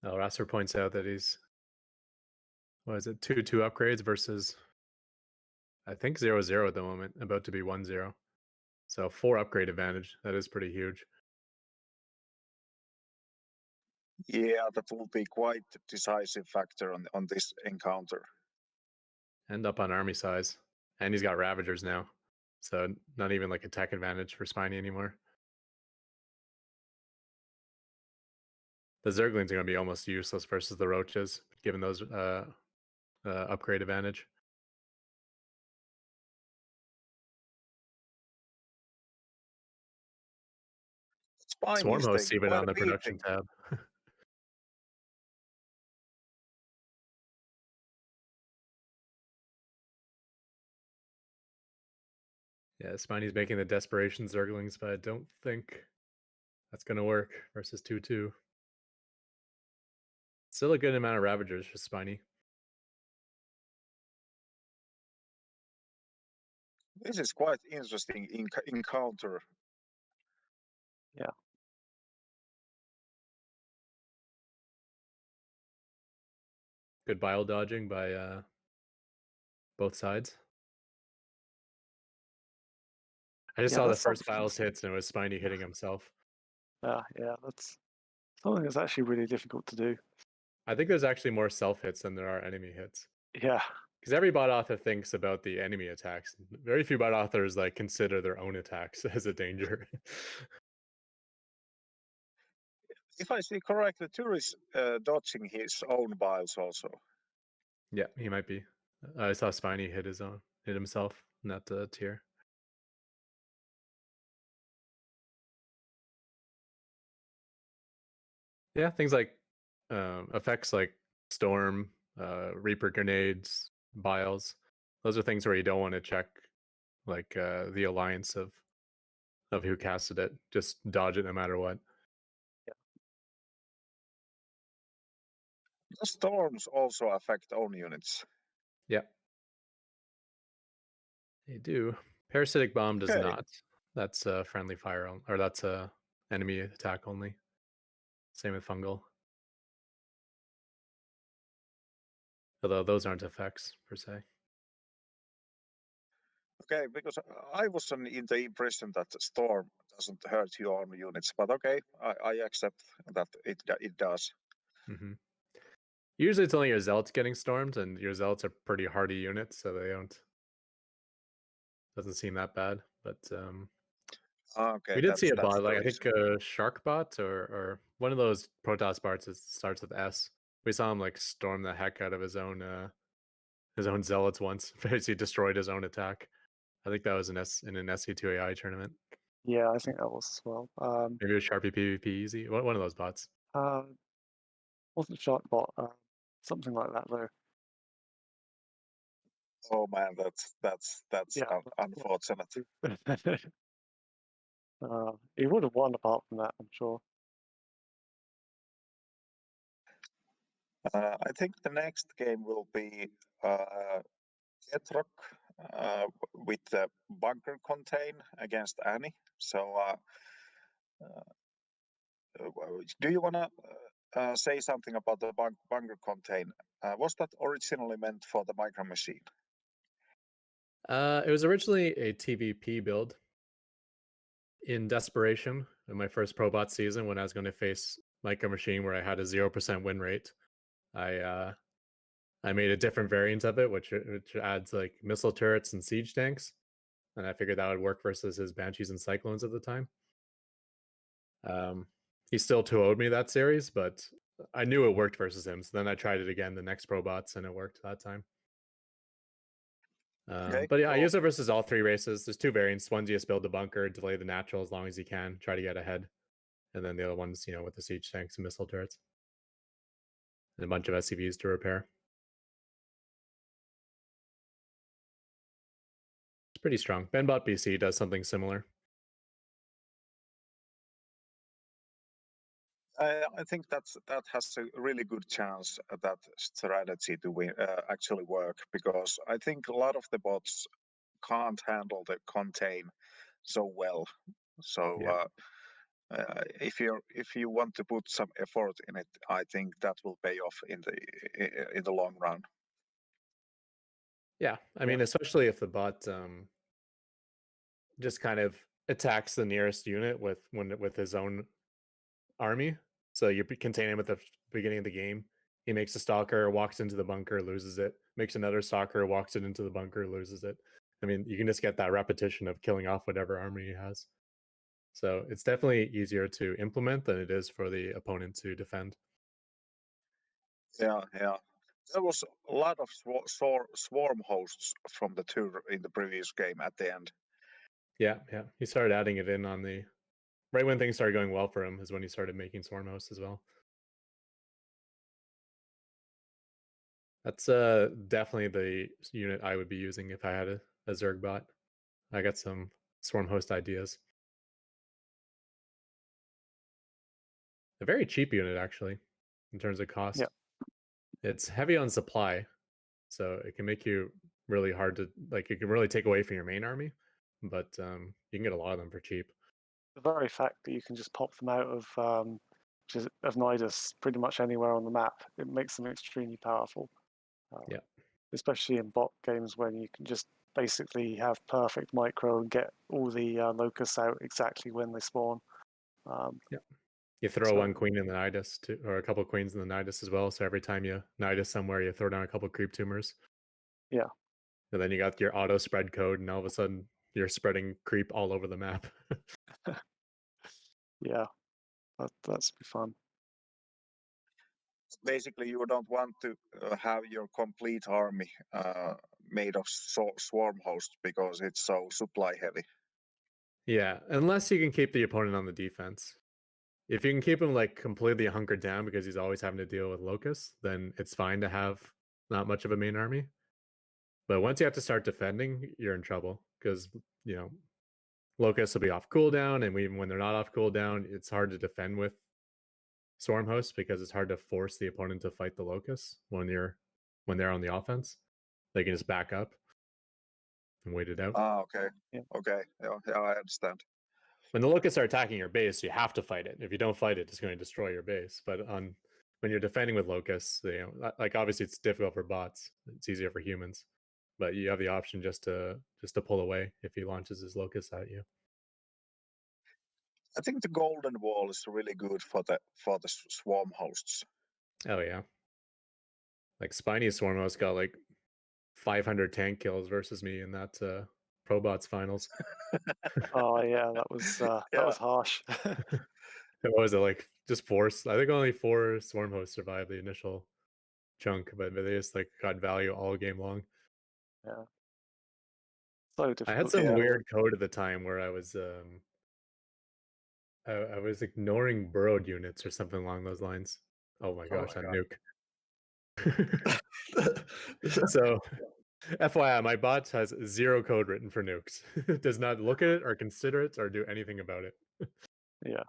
Rasser points out that he's, what is it, 2-2 upgrades versus, I think 0-0 at the moment, about to be 1-0. So 4 upgrade advantage. That is pretty huge. Yeah, that will be quite a decisive factor on this encounter. And up on army size. And he's got Ravagers now. So not even like attack advantage for Spiny anymore. The Zerglings are going to be almost useless versus the Roaches, given those upgrade advantage. Spiny Swarm is hosts taking even quite on a the production beating. tab. Yeah, Spiny's making the desperation Zerglings, but I don't think that's going to work versus 2-2. Still a good amount of Ravagers for Spiny. This is quite interesting encounter. Yeah. Good bile dodging by both sides. I just saw the that's first something- biles hits and it was Spiny hitting himself. Yeah, that's something that's actually really difficult to do. I think there's actually more self hits than there are enemy hits. Yeah, Because every bot author thinks about the enemy attacks. Very few bot authors like consider their own attacks as a danger. If I see correctly, Tur is dodging his own biles also. Yeah, he might be. I saw Spiny hit himself in that tier. Yeah, things like effects like Storm, Reaper grenades, biles. Those are things where you don't want to check like the alliance of who casted it. Just dodge it no matter what. The storms also affect own units. Yeah. They do. Parasitic bomb does Okay. not. That's a friendly fire or that's a enemy attack only. Same with fungal. Although those aren't effects per se. Okay, because I was in the impression that the storm doesn't hurt your own units, but okay, I accept that it does. Mm-hmm. Usually it's only your zealots getting stormed, and your zealots are pretty hardy units, so they don't. Doesn't seem that bad, but Okay, we did see a that's bot, the like I reason. think Shark bot or one of those Protoss bots that starts with S. We saw him like storm the heck out of his own zealots once. Basically destroyed his own attack. I think that was in an SC2 AI tournament. yeah, I think that was as well. Maybe it was Sharpie PvP Easy. One of those bots. Wasn't Sharkbot, something like that though. Oh man, that's Yeah. unfortunate. He would have won apart from that, I'm sure. I think the next game will be Etrock with the bunker contain against Annie. So, do you want to say something about the bunker contain? Was that originally meant for the micro machine? It was originally a TVP build. In desperation, in my first Probot season, when I was going to face Micro Machine, where I had a 0% win rate, I made a different variant of it, which adds like missile turrets and siege tanks, and I figured that would work versus his Banshees and Cyclones at the time. He still 2-0'd me that series, but I knew it worked versus him. So then I tried it again the next Probots, and it worked that time. Okay, But yeah, I cool. use it versus all three races. There's two variants. One's you just build the bunker, delay the natural as long as you can, try to get ahead. And then the other one's, with the siege tanks and missile turrets. And a bunch of SCVs to repair. It's pretty strong. Benbot BC does something similar. I think that has a really good chance that strategy to win, actually work, because I think a lot of the bots can't handle the contain so well. So if you want to put some effort in it, I think that will pay off in the long run. Yeah, I mean, especially if the bot just kind of attacks the nearest unit with his own army. So you contain him at the beginning of the game. He makes a stalker, walks into the bunker, loses it. Makes another stalker, walks it into the bunker, loses it. I mean, you can just get that repetition of killing off whatever army he has. So it's definitely easier to implement than it is for the opponent to defend. Yeah. There was a lot of swarm hosts from the tour in the previous game at the end. Yeah. He started adding it in on the right when things started going well for him is when he started making swarm hosts as well. That's definitely the unit I would be using if I had a Zerg bot. I got some swarm host ideas. A very cheap unit actually, in terms of cost. Yeah. It's heavy on supply, so it can make you really hard to it can really take away from your main army, but you can get a lot of them for cheap. The very fact that you can just pop them out of Nidus pretty much anywhere on the map, it makes them extremely powerful. Yeah. Especially in bot games when you can just basically have perfect micro and get all the locusts out exactly when they spawn. You throw So- one queen in the Nidus or a couple queens in the Nidus as well. So every time you Nidus somewhere, you throw down a couple creep tumors. Yeah. And then you got your auto spread code, and all of a sudden you're spreading creep all over the map. Yeah, that's be fun. Basically, you don't want to have your complete army made of swarm hosts because it's so supply heavy. Yeah, unless you can keep the opponent on the defense. If you can keep him completely hunkered down because he's always having to deal with locusts, then it's fine to have not much of a main army. But once you have to start defending, you're in trouble because locusts will be off cooldown, and even when they're not off cooldown, it's hard to defend with swarm hosts because it's hard to force the opponent to fight the locusts when they're on the offense. They can just back up and wait it out. Okay. Yeah. Okay. Yeah, I understand. When the locusts are attacking your base, you have to fight it. If you don't fight it, it's going to destroy your base. But when you're defending with locusts, obviously it's difficult for bots. It's easier for humans, but you have the option just to pull away if he launches his locusts at you. I think the golden wall is really good for the swarm hosts. Oh yeah, Spiny Swarm Host got 500 tank kills versus me in that ProBots finals. Oh yeah, that was harsh. What was it just four? I think only 4 swarm hosts survived the initial chunk, but they just got value all game long. Yeah. So difficult. I had some weird code at the time where I was ignoring burrowed units or something along those lines. Oh my gosh, that nuke. So FYI, my bot has 0 code written for nukes. It does not look at it or consider it or do anything about it. Yeah.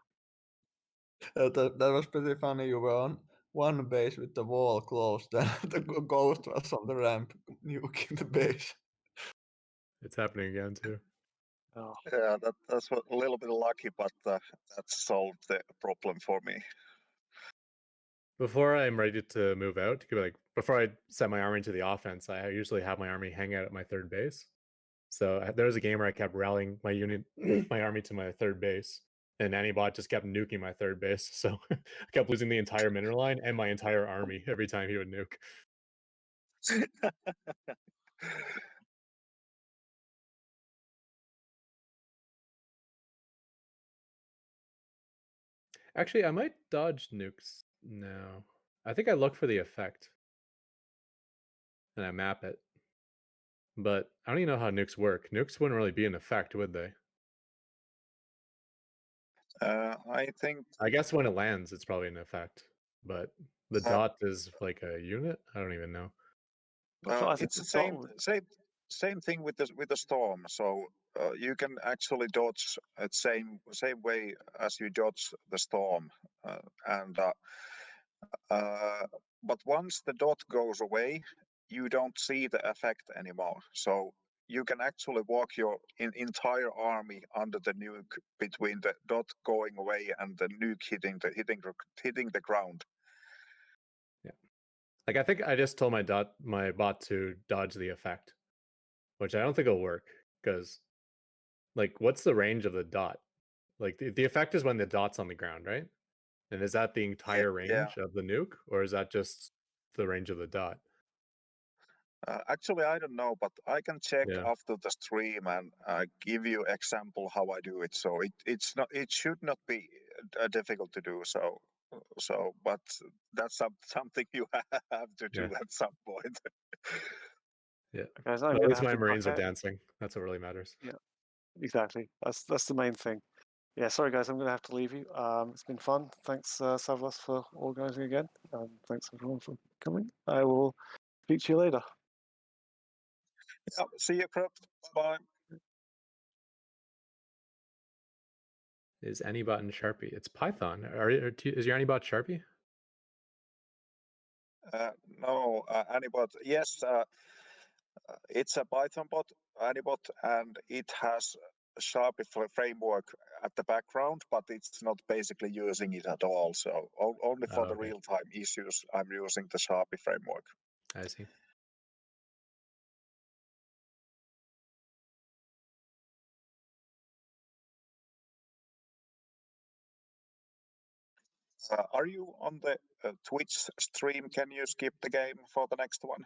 That was pretty funny. You were on one base with the wall closed, and the ghost was on the ramp nuking the base. It's happening again too. Oh. Yeah, that's a little bit lucky, but that solved the problem for me. Before I'm ready to move out, before I set my army to the offense, I usually have my army hang out at my third base. So there was a game where I kept rallying my unit, my army to my third base, and Antibot just kept nuking my third base. So I kept losing the entire mineral line and my entire army every time he would nuke. Actually, I might dodge nukes now. I think I look for the effect and I map it. but I don't even know how nukes work. Nukes wouldn't really be an effect, would they? I think I guess when it lands, it's probably an effect, but the uh, dot is like a unit. I don't even know. So I think it's the the dot would- same thing with the storm. So you can actually dodge it same way as you dodge the storm, and but once the dot goes away, you don't see the effect anymore. So you can actually walk your entire army under the nuke between the dot going away and the nuke hitting the ground. Like I think I just told my bot to dodge the effect, which I don't think will work because like what's the range of the dot? Like the effect is when the dot's on the ground, right? And is that the entire Yeah. range of the nuke, or is that just the range of the dot? Actually, I don't know, but I can check Yeah. after the stream and give you example how I do it. So it should not be difficult to do. But that's something you have to do Yeah. at some point. Yeah. guys, But I'm at gonna least have my to Marines are duck out. dancing. That's what really matters. Yeah, exactly. That's the main thing. Yeah, sorry guys, I'm gonna have to leave you. It's been fun. Thanks, Savlas, for organising again. Thanks everyone for coming. I will speak to you later. Yeah, see you, Crypt. Bye. Is Anybot in Sharpie? It's Python. Is your Anybot Sharpie? No, Anibot. Yes, it's a Python bot, Anibot, and it has a Sharpie framework at the background, but it's not basically using it at all. So only for Oh, the okay. real-time issues, I'm using the Sharpie framework. I see. Are you on the Twitch stream? Can you skip the game for the next one?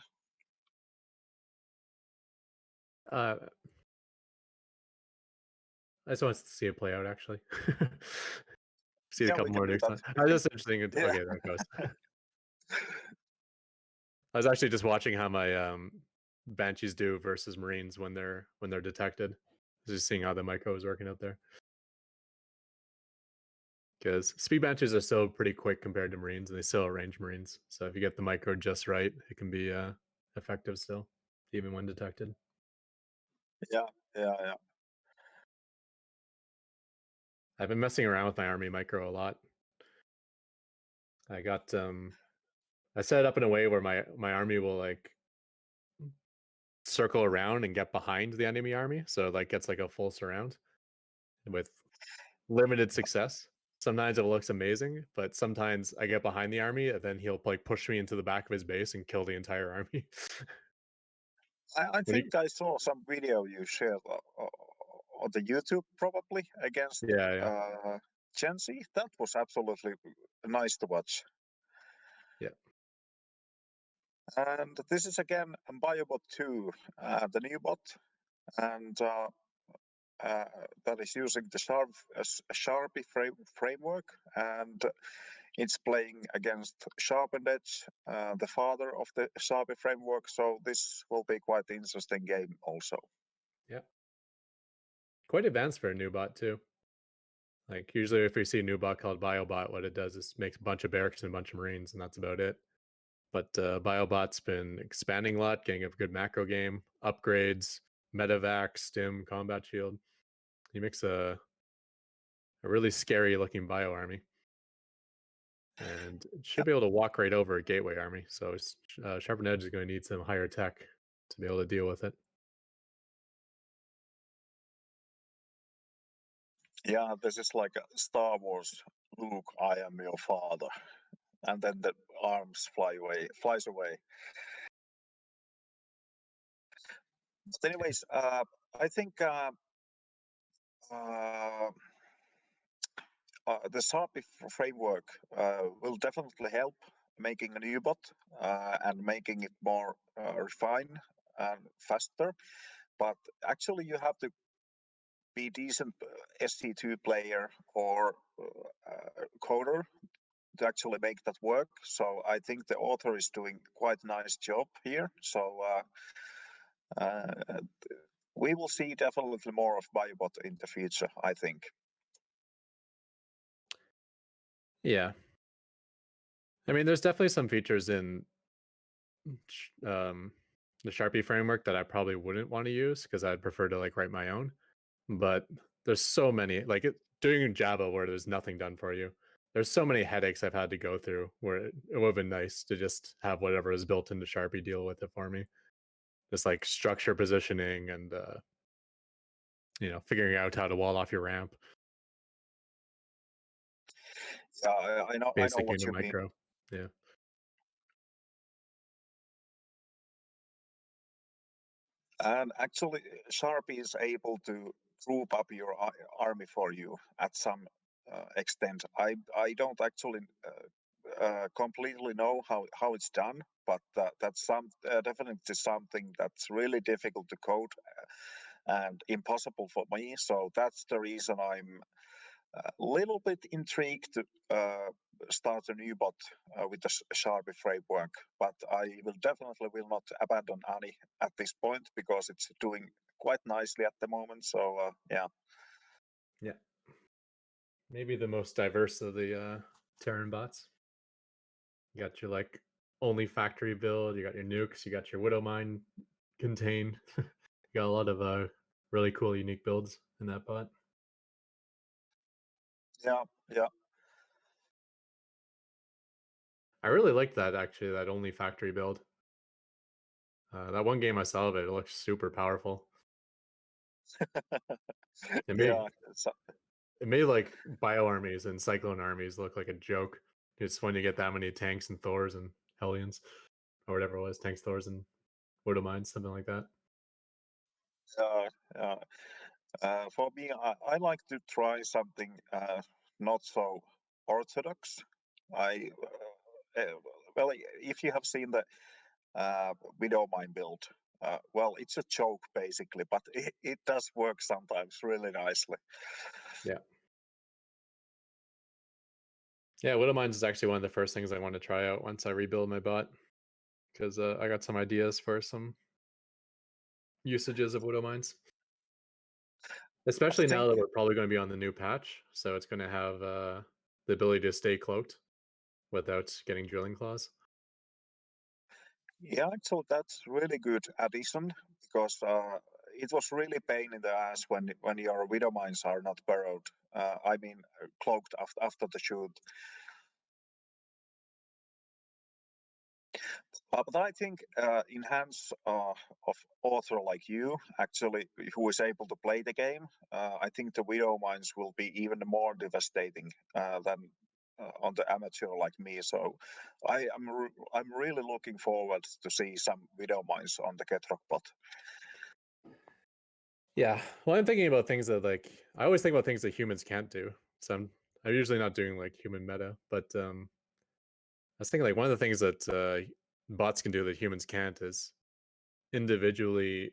I just want to see it play out actually. See a Yeah, couple we can more do nukes. that. I was just interesting. Yeah. Okay, there it goes. I was actually just watching how my Banshees do versus Marines when they're detected. Just seeing how the micro is working out there. Because speed Banshees are still pretty quick compared to Marines, and they still range Marines. So if you get the micro just right, it can be effective still, even when detected. Yeah. I've been messing around with my army micro a lot. I got I set it up in a way where my army will like circle around and get behind the enemy army, so it like gets like a full surround with limited success. Sometimes it looks amazing, but sometimes I get behind the army and then he'll like push me into the back of his base and kill the entire army. I think I saw some video you shared on the YouTube probably against Yeah. Gen Z. That was absolutely nice to watch. Yeah. And this is again BioBot 2, the new bot, and that is using the Sharpie framework, and it's playing against Sharpened Edge, the father of the Sharpie framework. So this will be quite interesting game also. Yeah. Quite advanced for a new bot too. Like usually if we see a new bot called BioBot, what it does is makes a bunch of barracks and a bunch of Marines, and that's about it. But BioBot's been expanding a lot, getting a good macro game, upgrades, medevac, stim, combat shield. He makes a really scary looking bio army. And it should be able to walk right over a gateway army. So Sharpened Edge is going to need some higher tech to be able to deal with it. Yeah, this is like a Star Wars. Luke, I am your father, and then the arms flies away. But anyways, I think the Sharpie framework will definitely help making a new bot and making it more refined and faster. But actually, you have to be decent SC2 player or coder to actually make that work. So I think the author is doing quite a nice job here. So We will see definitely more of Biobot in the future, I think. Yeah. I mean, there's definitely some features in the Sharpie framework that I probably wouldn't want to use because I'd prefer to like write my own. But there's so many doing Java where there's nothing done for you. There's so many headaches I've had to go through where it would have been nice to just have whatever is built into Sharpie deal with it for me. Just like structure positioning and figuring out how to wall off your ramp. Yeah, I know Basic what you mean. micro. Yeah. And actually, Sharpie is able to group up your army for you at some extent. I don't actually completely know how it's done, but that's definitely something that's really difficult to code and impossible for me. So that's the reason I'm a little bit intrigued to start a new bot with the Sharpie framework, but I will not abandon Ani at this point because it's doing quite nicely at the moment. So yeah. Maybe the most diverse of the Terran bots. You got your only factory build, you got your nukes, you got your Widow Mine contained. You got a lot of really cool unique builds in that bot. Yeah. I really liked that actually, that only factory build. That one game I saw of it looks super powerful. It made it made like bio armies and cyclone armies look like a joke. It's when you get that many tanks and Thors and Hellions, or whatever it was, tanks, Thors, and Widow Mines, something like that. For me, I like to try something not so orthodox. Well, if you have seen the Widow Mine build, well, it's a joke basically, but it does work sometimes really nicely. Yeah, Widow Mines is actually one of the first things I want to try out once I rebuild my bot, because I got some ideas for some usages of Widow Mines. Especially now that we're probably going to be on the new patch, so it's going to have the ability to stay cloaked without getting drilling claws. Yeah, so that's really good addition because it was really pain in the ass when your Widow Mines are not burrowed. I mean, cloaked after the shoot. But I think in hands of author like you, actually, who is able to play the game, I think the Widow Mines will be even more devastating than on the amateur like me. So I'm really looking forward to see some Widow Mines on the Ketrock bot. Yeah, well, I'm thinking about things that I always think about things that humans can't do. So I'm usually not doing human meta, but I was thinking one of the things that bots can do that humans can't is individually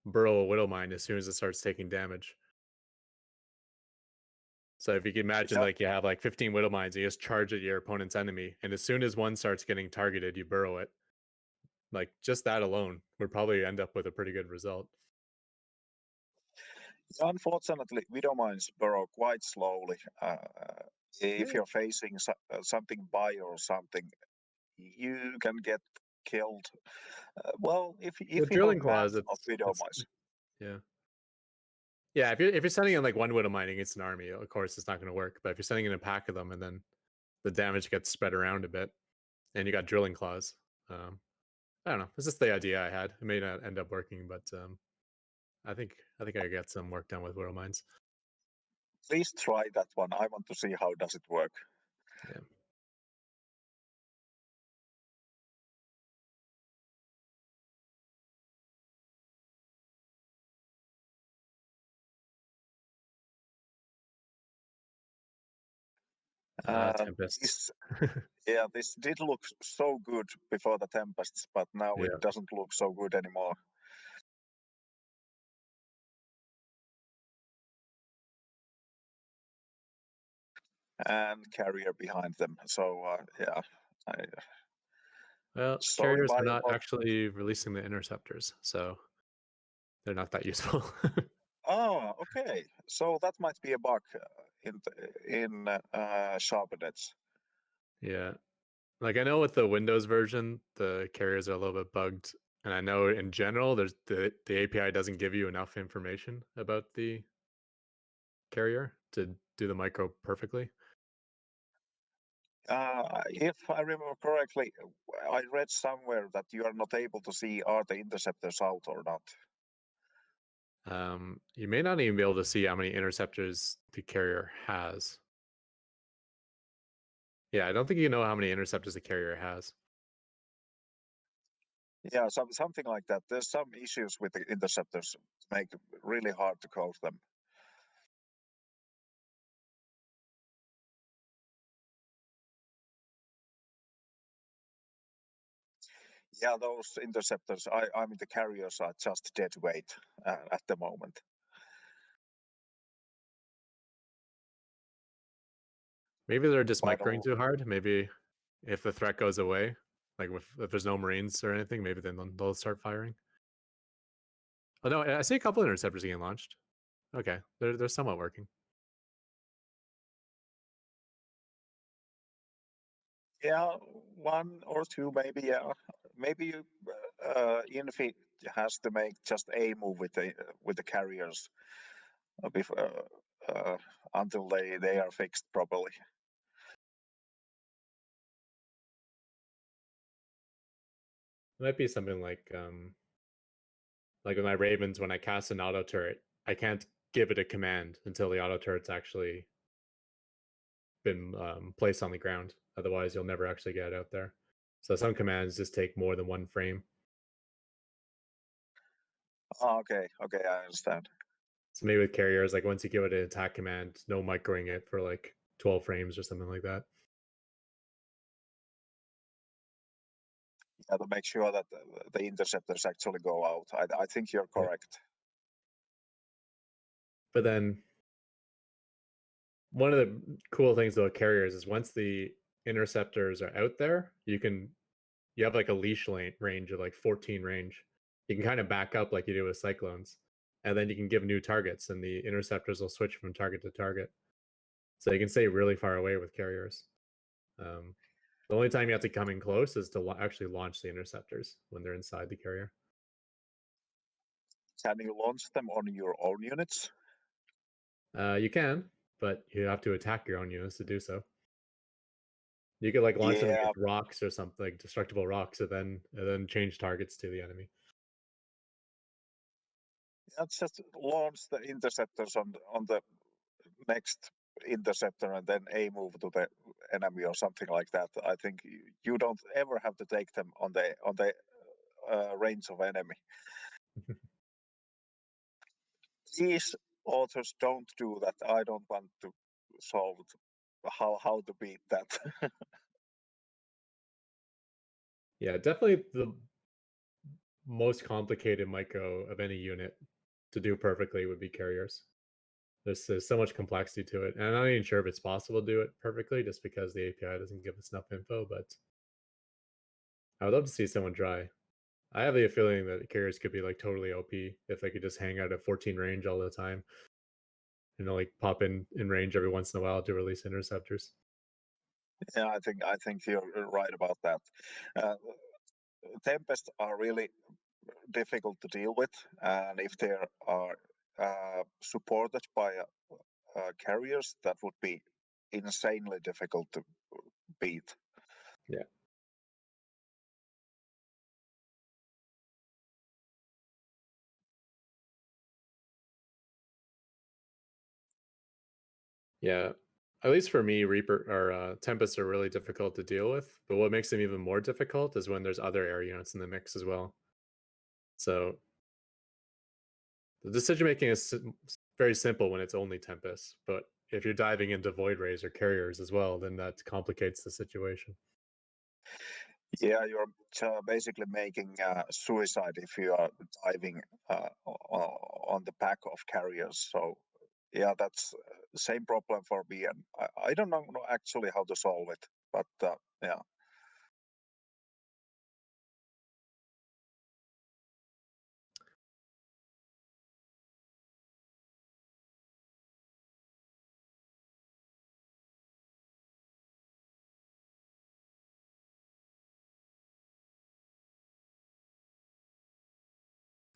burrow a Widow Mine as soon as it starts taking damage. So if you can imagine you have 15 Widow Mines, you just charge at your opponent's enemy, and as soon as one starts getting targeted, you burrow it. Just that alone would probably end up with a pretty good result. Unfortunately, Widow Mines burrow quite slowly. If you're facing something by or something, you can get killed. Well, if you drilling have claws, of Widow Mines. Yeah. If you're sending in one Widow Mine against an army, of course it's not going to work. But if you're sending in a pack of them and then the damage gets spread around a bit, and you got drilling claws, I don't know. It's just the idea I had. It may not end up working, but I think I get some work done with Widow Mines. Please try that one. I want to see how does it work. Yeah. Tempests. This did look so good before the Tempests, but now it doesn't look so good anymore. And carrier behind them. So Well, Sorry, carriers are my not actually releasing the interceptors, so they're not that useful. Oh, okay. So that might be a bug in Sharpenets. Yeah. Like I know with the Windows version, the carriers are a little bit bugged, and I know in general, there's the API doesn't give you enough information about the carrier to do the micro perfectly. If I remember correctly, I read somewhere that you are not able to see are the interceptors out or not. You may not even be able to see how many interceptors the carrier has. Yeah, I don't think you know how many interceptors the carrier has. Yeah, something like that. There's some issues with the interceptors, make it really hard to code them. Yeah, those interceptors, I mean the carriers are just dead weight at the moment. Maybe they're just But microing too hard. Maybe if the threat goes away, like if there's no Marines or anything, maybe then they'll start firing. Oh no, I see a couple interceptors getting launched. Okay, they're somewhat working. yeah, one or two maybe. Yeah, maybe you, Infi has to make just a move with the carriers before until they are fixed properly. It might be something like with my Ravens, when I cast an auto turret, I can't give it a command until the auto turret's actually been placed on the ground. Otherwise, you'll never actually get it out there. So some commands just take more than one frame. Oh, okay, I understand. So maybe with carriers, like once you give it an attack command, no microing it for like 12 frames or something like that. Yeah, to make sure that the interceptors actually go out. I think you're Yeah. correct. But then one of the cool things about carriers is once the interceptors are out there, you have like a leash range of like 14 range. You can kind of back up like you do with cyclones, and then you can give new targets, and the interceptors will switch from target to target. So you can stay really far away with carriers. The only time you have to come in close is to actually launch the interceptors when they're inside the carrier. Can you launch them on your own units? You can, but you have to attack your own units to do so. You could like launch them Yeah, against rocks or something, like destructible rocks, and then change targets to the enemy. let's just launch the interceptors on the next interceptor and then a move to the enemy or something like that. I think you don't ever have to take them on the range of enemy. These authors don't do that. I don't want to solve how to beat that. Yeah, definitely the most complicated micro of any unit to do perfectly would be carriers. There's so much complexity to it, and I'm not even sure if it's possible to do it perfectly, just because the API doesn't give us enough info. But I would love to see someone try. I have the feeling that carriers could be like totally OP if they could just hang out at 14 range all the time, like pop in range every once in a while to release interceptors. Yeah, I think you're right about that. Uh, Tempests are really difficult to deal with, and if they are supported by carriers, that would be insanely difficult to beat. Yeah. Yeah. At least for me, Reaper or Tempests are really difficult to deal with. But what makes them even more difficult is when there's other air units in the mix as well. So the decision making is very simple when it's only Tempest, but if you're diving into Void Rays or carriers as well, then that complicates the situation. Yeah, you're basically making suicide if you are diving on the back of carriers. So yeah, that's the same problem for me, and I don't know actually how to solve it, but yeah.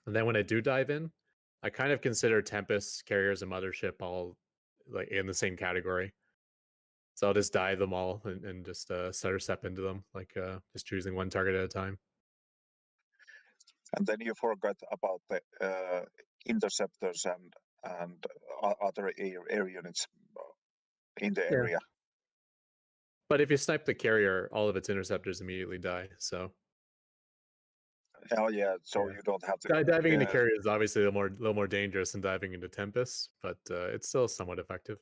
And then when I do dive in, I kind of consider Tempest, Carriers, and Mothership all like in the same category. So I'll just dive them all and just stutter step into them, like just choosing one target at a time. And then you forgot about the interceptors and other air units in the Yeah. area. But if you snipe the carrier, all of its interceptors immediately die. So Oh yeah, so Yeah. you don't have to. diving into carrier is obviously a little more dangerous than diving into Tempest, but it's still somewhat effective.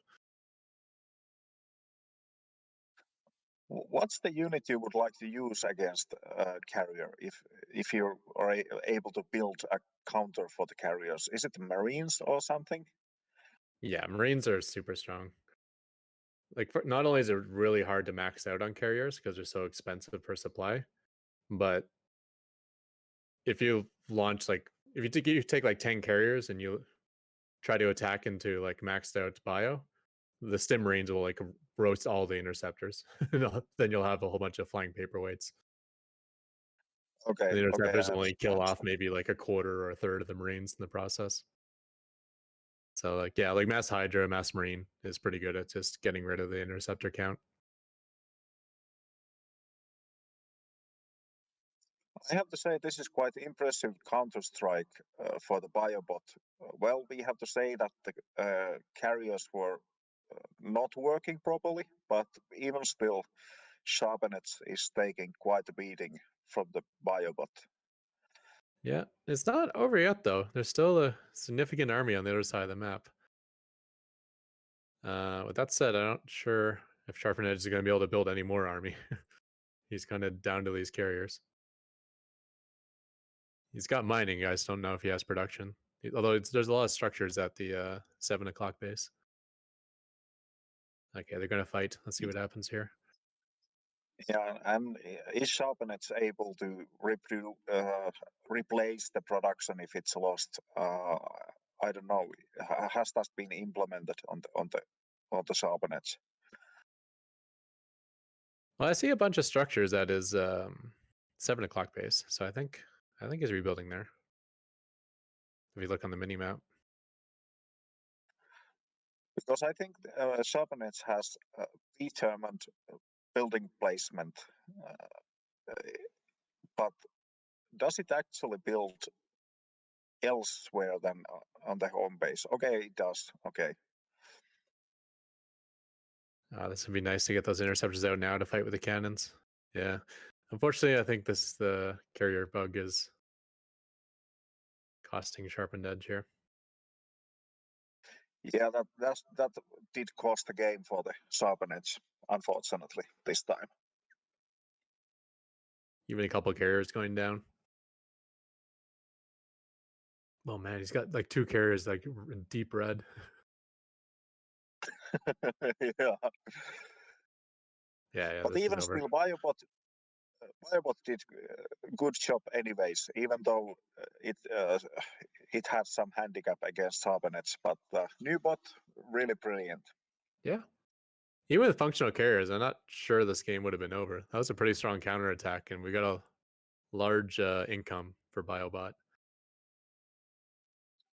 What's the unit you would like to use against carrier if you are able to build a counter for the carriers? Is it the Marines or something? Yeah, Marines are super strong. Like not only is it really hard to max out on carriers because they're so expensive per supply, but if you launch like if you take like 10 carriers and you try to attack into like maxed out bio, the Stim Marines will like roast all the interceptors. Then you'll have a whole bunch of flying paperweights. Okay, And the okay, interceptors I only kill off understand. maybe like a quarter or a third of the Marines in the process. So like yeah, like Mass Hydra, Mass Marine is pretty good at just getting rid of the interceptor count. I have to say this is quite impressive counter-strike for the Biobot. Well, we have to say that the carriers were not working properly, but even still, Sharpenets is taking quite a beating from the Biobot. Yeah, it's not over yet though. There's still a significant army on the other side of the map. With that said, I'm not sure if Sharpen Edge is going to be able to build any more army. He's kind of down to these carriers. He's got mining. I just don't know if he has production. Although there's a lot of structures at the 7 o'clock base. Okay, they're going to fight. Let's see what happens here. Yeah, and is Sharpenets able to replace the production if it's lost? I don't know. Has that been implemented on the Sharpenets? Well, I see a bunch of structures at his 7 o'clock base, so I think he's rebuilding there. If you look on the mini map, Because I think Sharpenets has determined building placement, uh, but does it actually build elsewhere than on the home base? Okay, it does. Okay. this would be nice to get those interceptors out now to fight with the cannons. Yeah, unfortunately, I think the carrier bug is costing Sharpened Edge here. Yeah, that did cost the game for the Sharpenets, unfortunately, this time. Even a couple of carriers going down. Oh man, he's got like 2 carriers like in deep red. Yeah. Yeah, But this is even over. still, Biobot did a good job anyways, even though it had some handicap against Sharpenets. But new bot, really brilliant. Yeah. Even with functional carriers, I'm not sure this game would have been over. That was a pretty strong counterattack, and we got a large income for Biobot.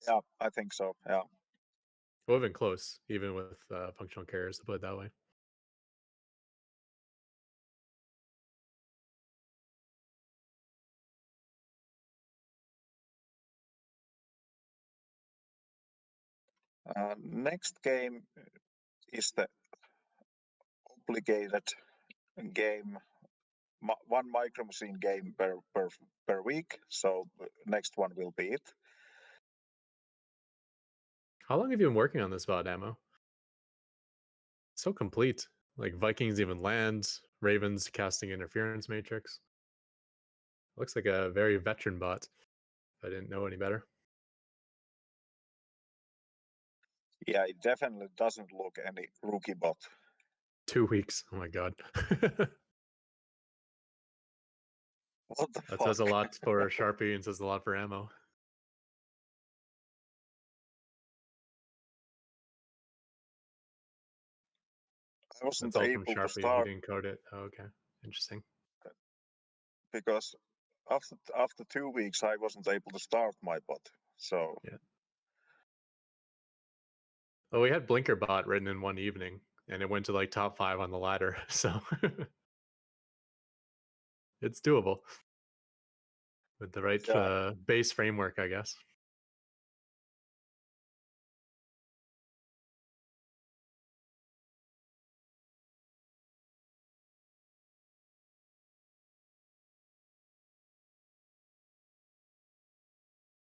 Yeah, I think so. Yeah. It would have been close, even with functional carriers, to put it that way. Next game is the obligated game, one micro machine game per week. So next one will be it. How long have you been working on this VOD, Ammo? So complete. Like Vikings even lands, Ravens casting interference matrix. Looks like a very veteran bot. If I didn't know any better. Yeah, it definitely doesn't look any rookie bot. 2 weeks. Oh my god. What the That fuck? says a lot for Sharpie and says a lot for Ammo. I wasn't That's all from able to Sharpie. He start didn't code it. Oh, okay. Interesting. because after 2 weeks, I wasn't able to start my bot. So Well, we had Blinker Bot written in one evening, and it went to like top 5 on the ladder. So it's doable with the right Yeah. base framework, I guess.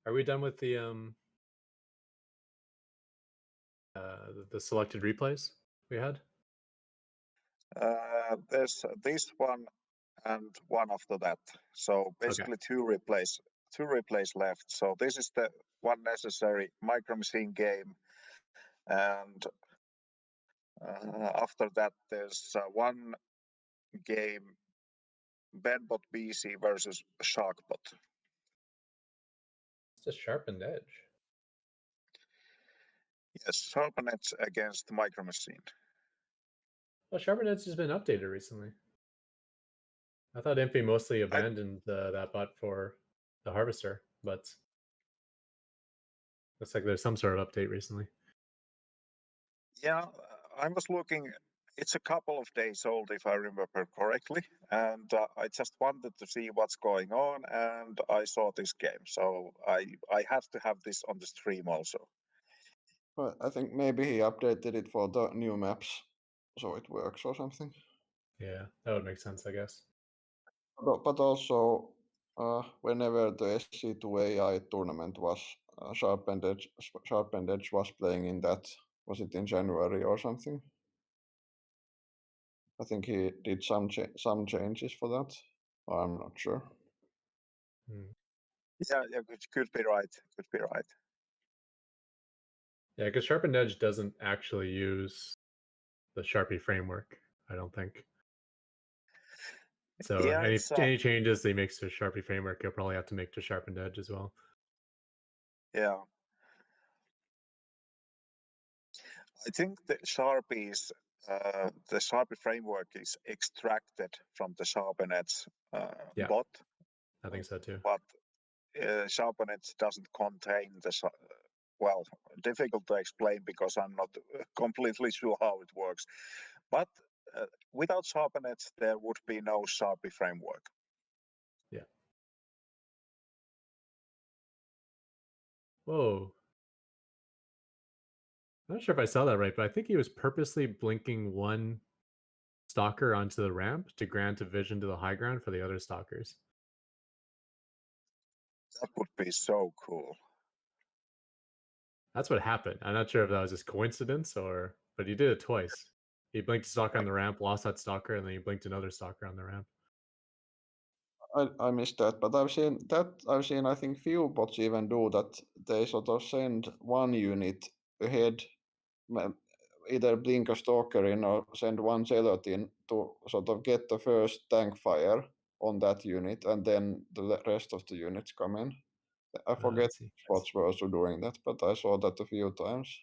Are we done with the selected replays we had? There's this one and one after that. So basically two replays left. So this is the one necessary Micro Machine game, and after that there's one game, Benbot BC versus Sharkbot. It's a Sharpened Edge. Yes, Sharpened Edge against Micro Machine. Well, Sharpened Edge has been updated recently. I thought Impy mostly abandoned that bot for the Harvester, but looks like there's some sort of update recently. Yeah, I was looking. It's a couple of days old, if I remember correctly, and I just wanted to see what's going on, and I saw this game, so I have to have this on the stream also. Well, I think maybe he updated it for the new maps, so it works or something. Yeah, that would make sense, I guess. But also, whenever the SC2 AI tournament was, Sharpened Edge was playing in that. Was it in January or something? I think he did some changes for that. I'm not sure. Yeah, could be right. Could be right. Yeah, because Sharpened Edge doesn't actually use the Sharpie framework, I don't think. So Yeah, any changes they make to Sharpie framework, you'll probably have to make to Sharpened Edge as well. Yeah. I think the Sharpies, the Sharpie framework is extracted from the Sharpened Edge Yeah. bot. I think so too. But Sharpened Edge doesn't contain the well, difficult to explain because I'm not completely sure how it works. But without Sharpened Edge, there would be no Sharpie framework. Yeah. Whoa. I'm not sure if I saw that right, but I think he was purposely blinking one stalker onto the ramp to grant a vision to the high ground for the other stalkers. That would be so cool. That's what happened. I'm not sure if that was just coincidence or, but he did it twice. He blinked a stalker on the ramp, lost that stalker, and then he blinked another stalker on the ramp. I missed that, but I've seen I think few bots even do that. They sort of send one unit ahead, either blink a stalker in or send one zealot in to sort of get the first tank fire on that unit, and then the rest of the units come in. I forget bots were also doing that, but I saw that a few times.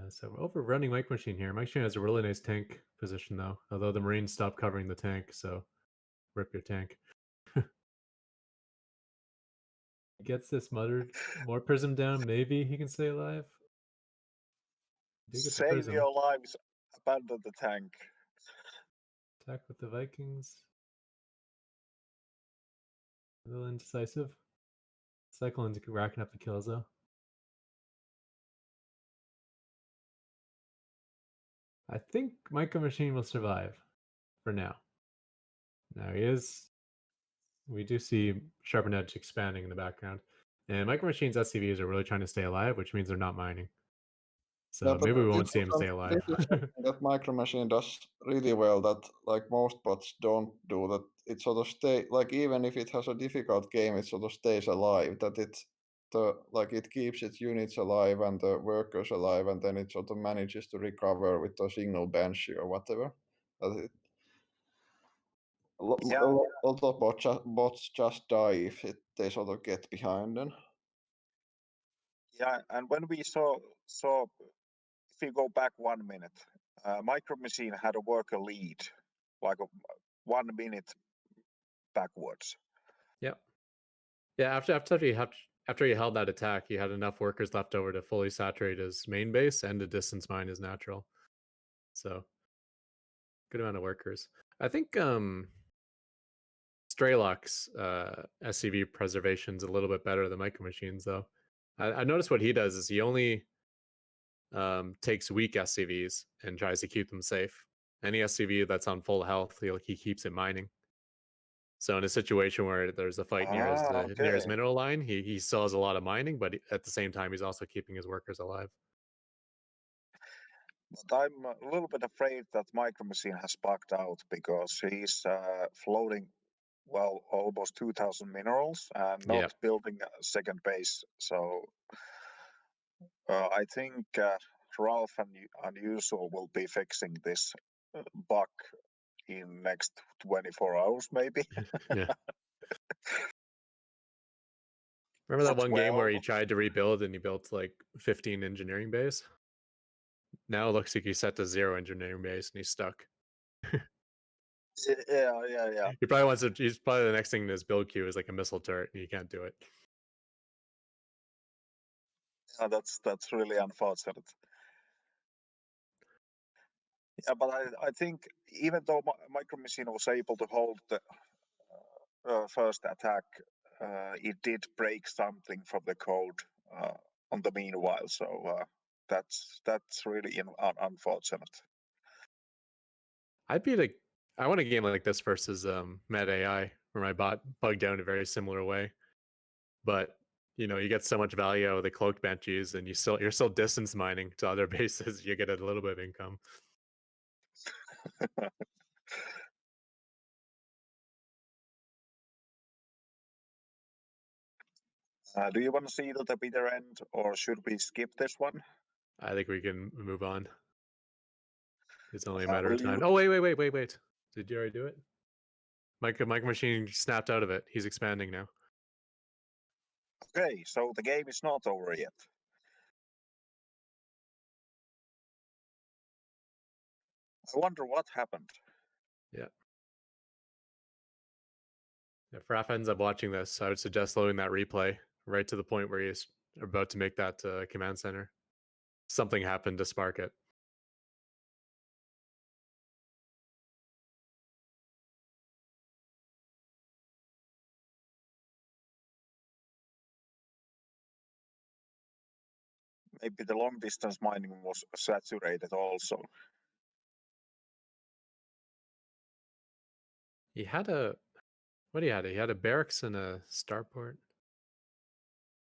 So we're overrunning Micro Machine here. Micro Machine has a really nice tank position though, although the Marines stopped covering the tank, so rip your tank. Gets this muttered. More prism down, maybe he can stay alive. Save your lives, abandon the tank. Attack with the Vikings. A little indecisive. Cyclone's racking up the kills though. I think Micro Machine will survive for now. Now he is. We do see Sharpened Edge expanding in the background. And Micro Machine's SCVs are really trying to stay alive, which means they're not mining. So Yeah, maybe we won't see him stay alive. That Micro Machine does really well that like most bots don't do, that it sort of stay like, even if it has a difficult game, it sort of stays alive, that it keeps its units alive and the workers alive, and then it sort of manages to recover with the signal banshee or whatever. A lot of bots just die if they sort of get behind them. Yeah, and when we saw if you go back 1 minute, Micro Machine had a worker lead, like 1 minute backwards. Yep. Yeah, after he held that attack, he had enough workers left over to fully saturate his main base and to distance mine his natural. So good amount of workers. I think Straylock's SCV preservation's a little bit better than Micro Machines though. I noticed what he does is he only takes weak SCVs and tries to keep them safe. Any SCV that's on full health, he keeps it mining. So in a situation where there's a fight near his Okay. mineral line, he still has a lot of mining, but at the same time he's also keeping his workers alive. But I'm a little bit afraid that Micro Machine has bugged out because he's floating, well, almost 2,000 minerals and not Yep. building a second base. So I think Ralph and Unusual will be fixing this bug in next 24 hours, maybe. Yeah. Remember that Or one game where he 12. tried to rebuild and he built like 15 engineering base? Now it looks like he's set to 0 engineering base and he's stuck. Yeah. He probably wants to. He's probably the next thing in his build queue is like a missile turret, and he can't do it. That's really unfortunate. Yeah, but I think even though Micro Machine was able to hold the first attack, it did break something from the code on the meanwhile. So that's really unfortunate. I'd be like, I want a game like this versus Meta AI, where my bot bugged out in a very similar way. But you get so much value out of the cloaked banshees, and you're still distance mining to other bases. You get a little bit of income. Do you want to see the bitter end, or should we skip this one? I think we can move on. It's only a matter Will of time. you- Oh wait! Did you already do it? Micro Machine snapped out of it. He's expanding now. Okay, so the game is not over yet. I wonder what happened. Yeah. If Raph ends up watching this, I would suggest loading that replay right to the point where he's about to make that command center. Something happened to spark it. Maybe the long distance mining was saturated also. He had a what he had? He had a barracks and a starport.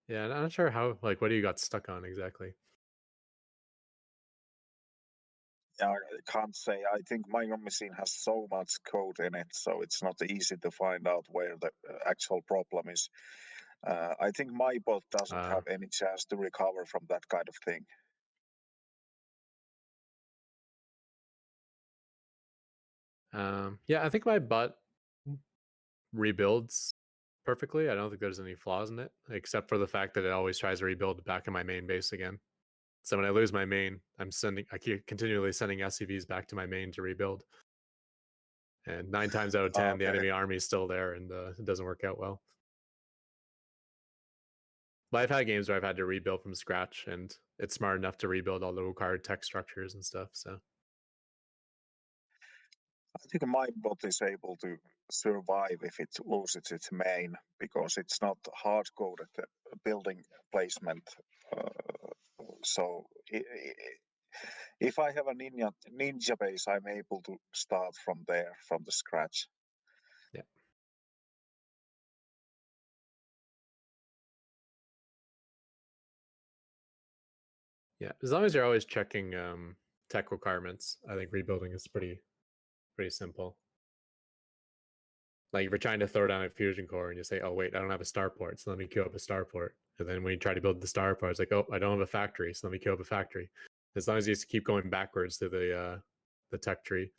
Yeah, I'm not sure how. Like, what do you got stuck on exactly? Yeah, I can't say. I think Micro Machine has so much code in it, so it's not easy to find out where the actual problem is. I think my bot doesn't have any chance to recover from that kind of thing. Yeah, I think my bot rebuilds perfectly. I don't think there's any flaws in it, except for the fact that it always tries to rebuild back in my main base again. So when I lose my main, I keep continually sending SCVs back to my main to rebuild. And 9 times out of 10, the Okay. enemy army is still there, and it doesn't work out well. But I've had games where I've had to rebuild from scratch, and it's smart enough to rebuild all the required tech structures and stuff. So I think my bot is able to survive if it loses its main because it's not hard coded building placement. So if I have a ninja base, I'm able to start from there, from the scratch. yeah. Yeah, as long as you're always checking tech requirements, I think rebuilding is pretty simple. Like if you're trying to throw down a fusion core and you say, "Oh wait, I don't have a starport, so let me queue up a starport." And then when you try to build the starport, it's like, "Oh, I don't have a factory, so let me queue up a factory." As long as you just keep going backwards to the tech tree,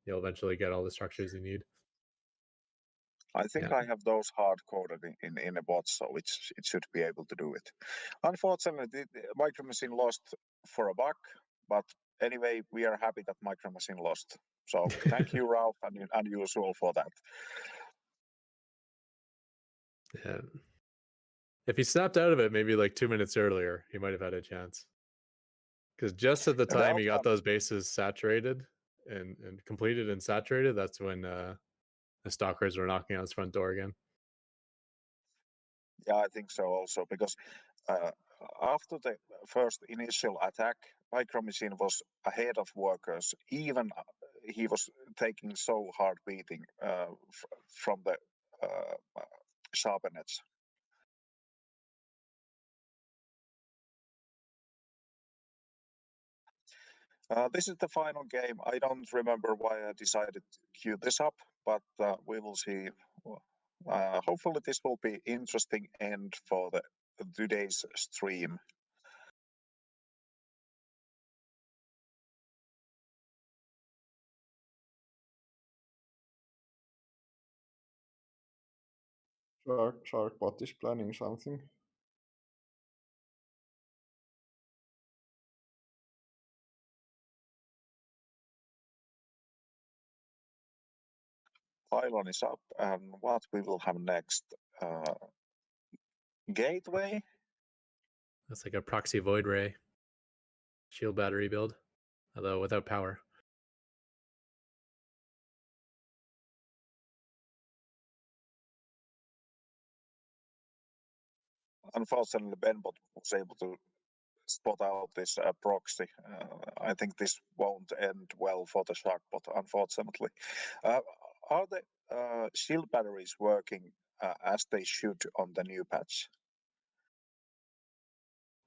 you'll eventually get all the structures you need. I think Yeah. I have those hard coded in a bot, so it should be able to do it. Unfortunately, the Micro Machine lost for a bug, but anyway, we are happy that Micro Machine lost. So thank you, Ralph, and Usual for that. Yeah. If he snapped out of it maybe like 2 minutes earlier, he might have had a chance. Because just at the time he got those bases saturated and completed and saturated, that's when the stalkers were knocking on his front door again. Yeah, I think so also, because after the first initial attack, Micro Machine was ahead of workers. Even he was taking so hard beating from the sharpen edge. This is the final game. I don't remember why I decided to queue this up, but we will see. Hopefully, this will be interesting end for the today's stream. Sharkbot is planning something. Pylon is up, and what we will have next? Gateway. That's like a proxy void ray shield battery build, although without power. Unfortunately, Benbot was able to spot out this proxy. I think this won't end well for the Sharkbot, unfortunately. Are the shield batteries working as they should on the new patch?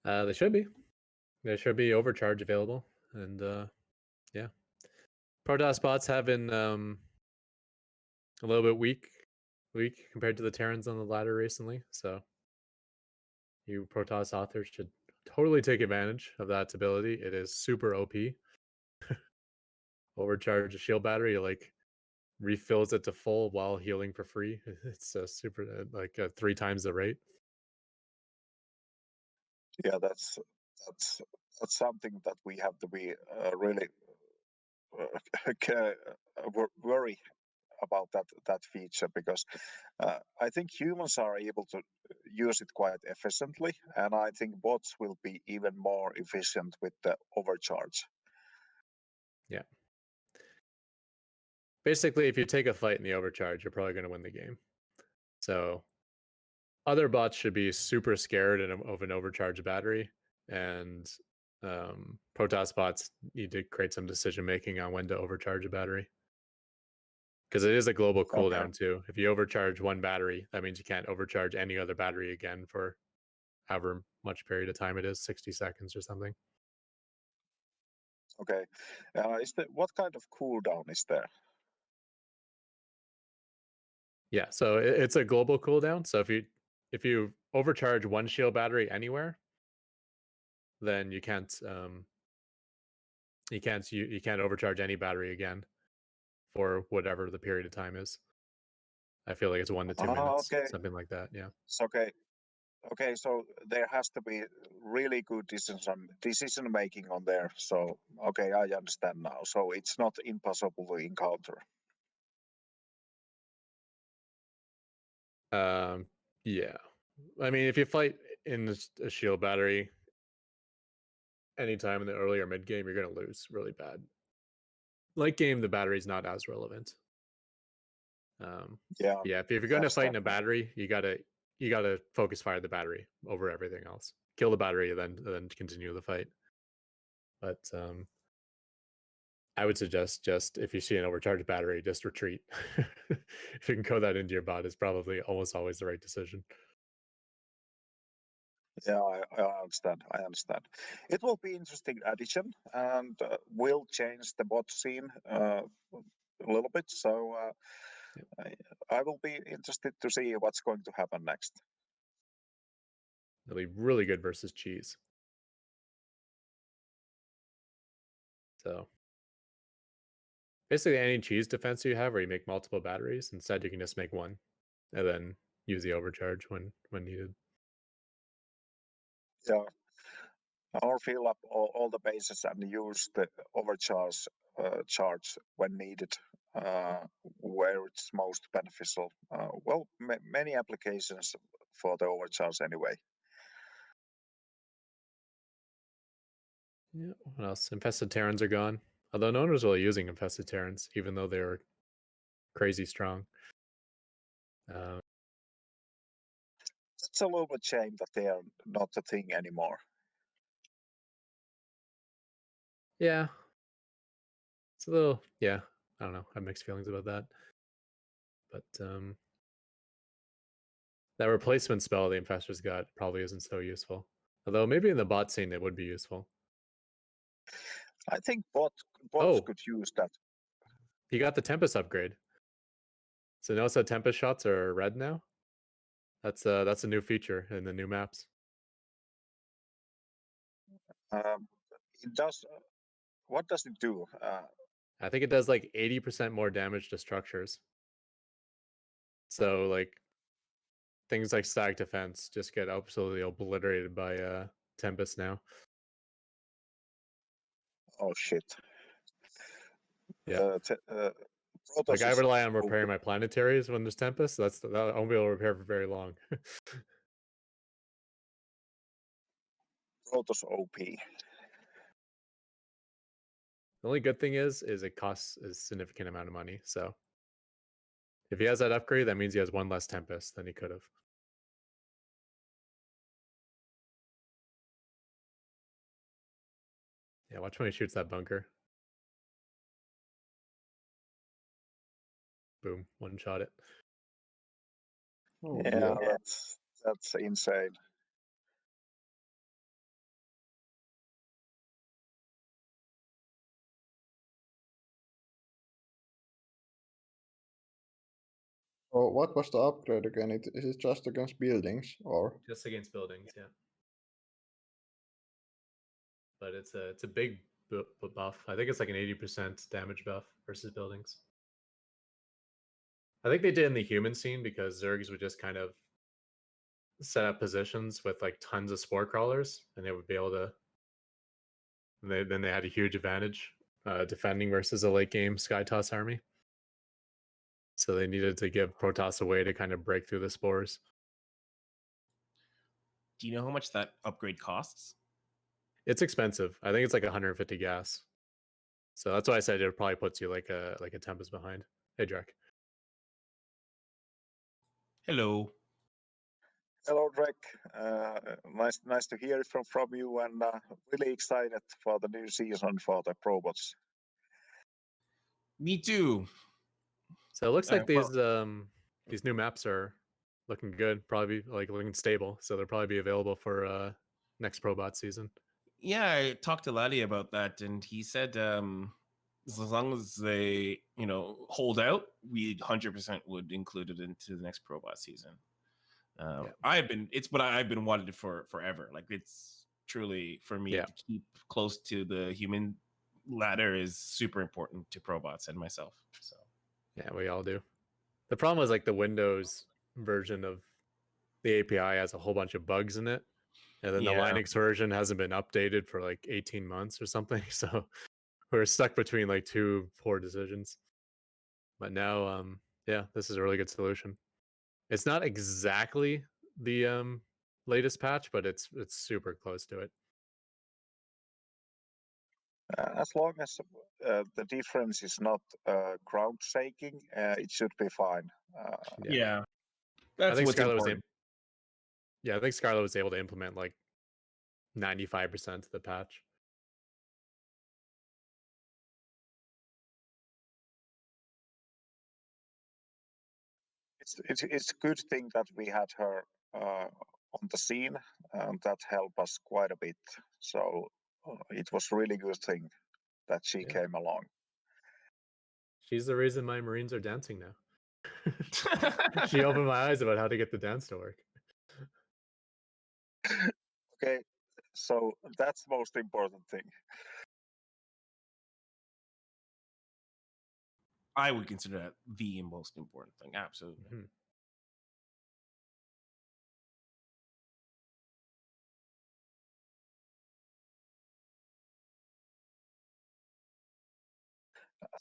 They should be. There should be overcharge available, and yeah, Protoss bots have been a little bit weak compared to the Terrans on the ladder recently. So you Protoss authors should totally take advantage of that ability. It is super OP. Overcharge a shield battery, like refills it to full while healing for free. It's super like 3 times the rate. Yeah, that's something that we have to be really worry about that feature, because I think humans are able to use it quite efficiently, and I think bots will be even more efficient with the overcharge. Yeah. Basically, if you take a fight in the overcharge, you're probably going to win the game. So other bots should be super scared of an overcharged battery, and Protoss bots need to create some decision making on when to overcharge a battery, because it is a global cooldown too. If you overcharge one battery, that means you can't overcharge any other battery again for however much period of time it is, 60 seconds or something. Okay, what kind of cooldown is there? Yeah, so it's a global cooldown. So if you overcharge one shield battery anywhere, then you can't overcharge any battery again for whatever the period of time is. I feel like it's 1 to 2 minutes, something like that. Yeah. Okay, so there has to be really good decision making on there. So okay, I understand now. So it's not impossible to encounter. Yeah. I mean, if you fight in a shield battery anytime in the early or mid game, you're going to lose really bad. Late game, the battery's not as relevant. Yeah. If you're going to fight in a battery, you gotta focus fire the battery over everything else. Kill the battery, and then continue the fight. But I would suggest, just if you see an overcharged battery, just retreat. If you can code that into your bot, it's probably almost always the right decision. Yeah, I understand. It will be interesting addition, and will change the bot scene a little bit. So I will be interested to see what's going to happen next. It'll be really good versus cheese. So basically, any cheese defense you have where you make multiple batteries, instead you can just make one, and then use the overcharge when needed. Yeah, or fill up all the bases and use the overcharge charge when needed. where it's most beneficial. Well, many applications for the overcharge anyway. Yeah. What else? Infested Terrans are gone. Although no one was really using Infested Terrans, even though they were crazy strong. It's a little bit shame that they are not a thing anymore. Yeah. It's a little, yeah. I don't know. I have mixed feelings about that. But that replacement spell the Infestors got probably isn't so useful. Although maybe in the bot scene it would be useful. I think bots Oh. could use that. He got the Tempest upgrade. So notice that Tempest shots are red now. That's a new feature in the new maps. It does. What does it do? I think it does like 80% more damage to structures. So like things like static defense just get absolutely obliterated by Tempest now. Oh shit. Yeah. Protoss Like I is rely on repairing my planetaries when there's Tempest. That I won't be able to repair for very long. Protoss OP. The only good thing is it costs a significant amount of money. So if he has that upgrade, that means he has one less Tempest than he could have. Yeah, watch when he shoots that bunker. Boom, one shot it. Oh, Yeah, that's insane. So what was the upgrade again? Is it just against buildings or? Just against buildings, yeah. But it's a big buff. I think it's like an 80% damage buff versus buildings. I think they did in the human scene because Zergs would just kind of set up positions with like tons of spore crawlers, and they would be able to. Then they had a huge advantage defending versus a late game Skytoss army. So they needed to give Protoss a way to kind of break through the spores. Do you know how much that upgrade costs? It's expensive. I think it's like 150 gas. So that's why I said it probably puts you like a Tempest behind. Hey, Drek. Hello. Hello, Drek. Nice to hear from you, and really excited for the new season for the Probots. Me too. So it looks like well- these new maps are looking good, probably like looking stable. So they'll probably be available for next Probot season. Yeah, I talked to Laddie about that, and he said as long as they, hold out, we 100% would include it into the next Probot season. I've been wanting it for forever. Like it's truly for me to keep close to the human ladder is super important to Probots and myself. So yeah, we all do. The problem is like the Windows version of the API has a whole bunch of bugs in it. And then the Linux version hasn't been updated for like 18 months or something. So we're stuck between like two poor decisions. But now, this is a really good solution. It's not exactly the latest patch, but it's super close to it. As long as the difference is not ground shaking, it should be fine. That's what's Scarlet important. I think Scarlet was able to implement like 95% of the patch. It's a good thing that we had her on the scene, and that helped us quite a bit. So it was a really good thing that she came along. She's the reason my Marines are dancing now. She opened my eyes about how to get the dance to work. Okay, so that's the most important thing. I would consider that the most important thing. Absolutely. Mm-hmm.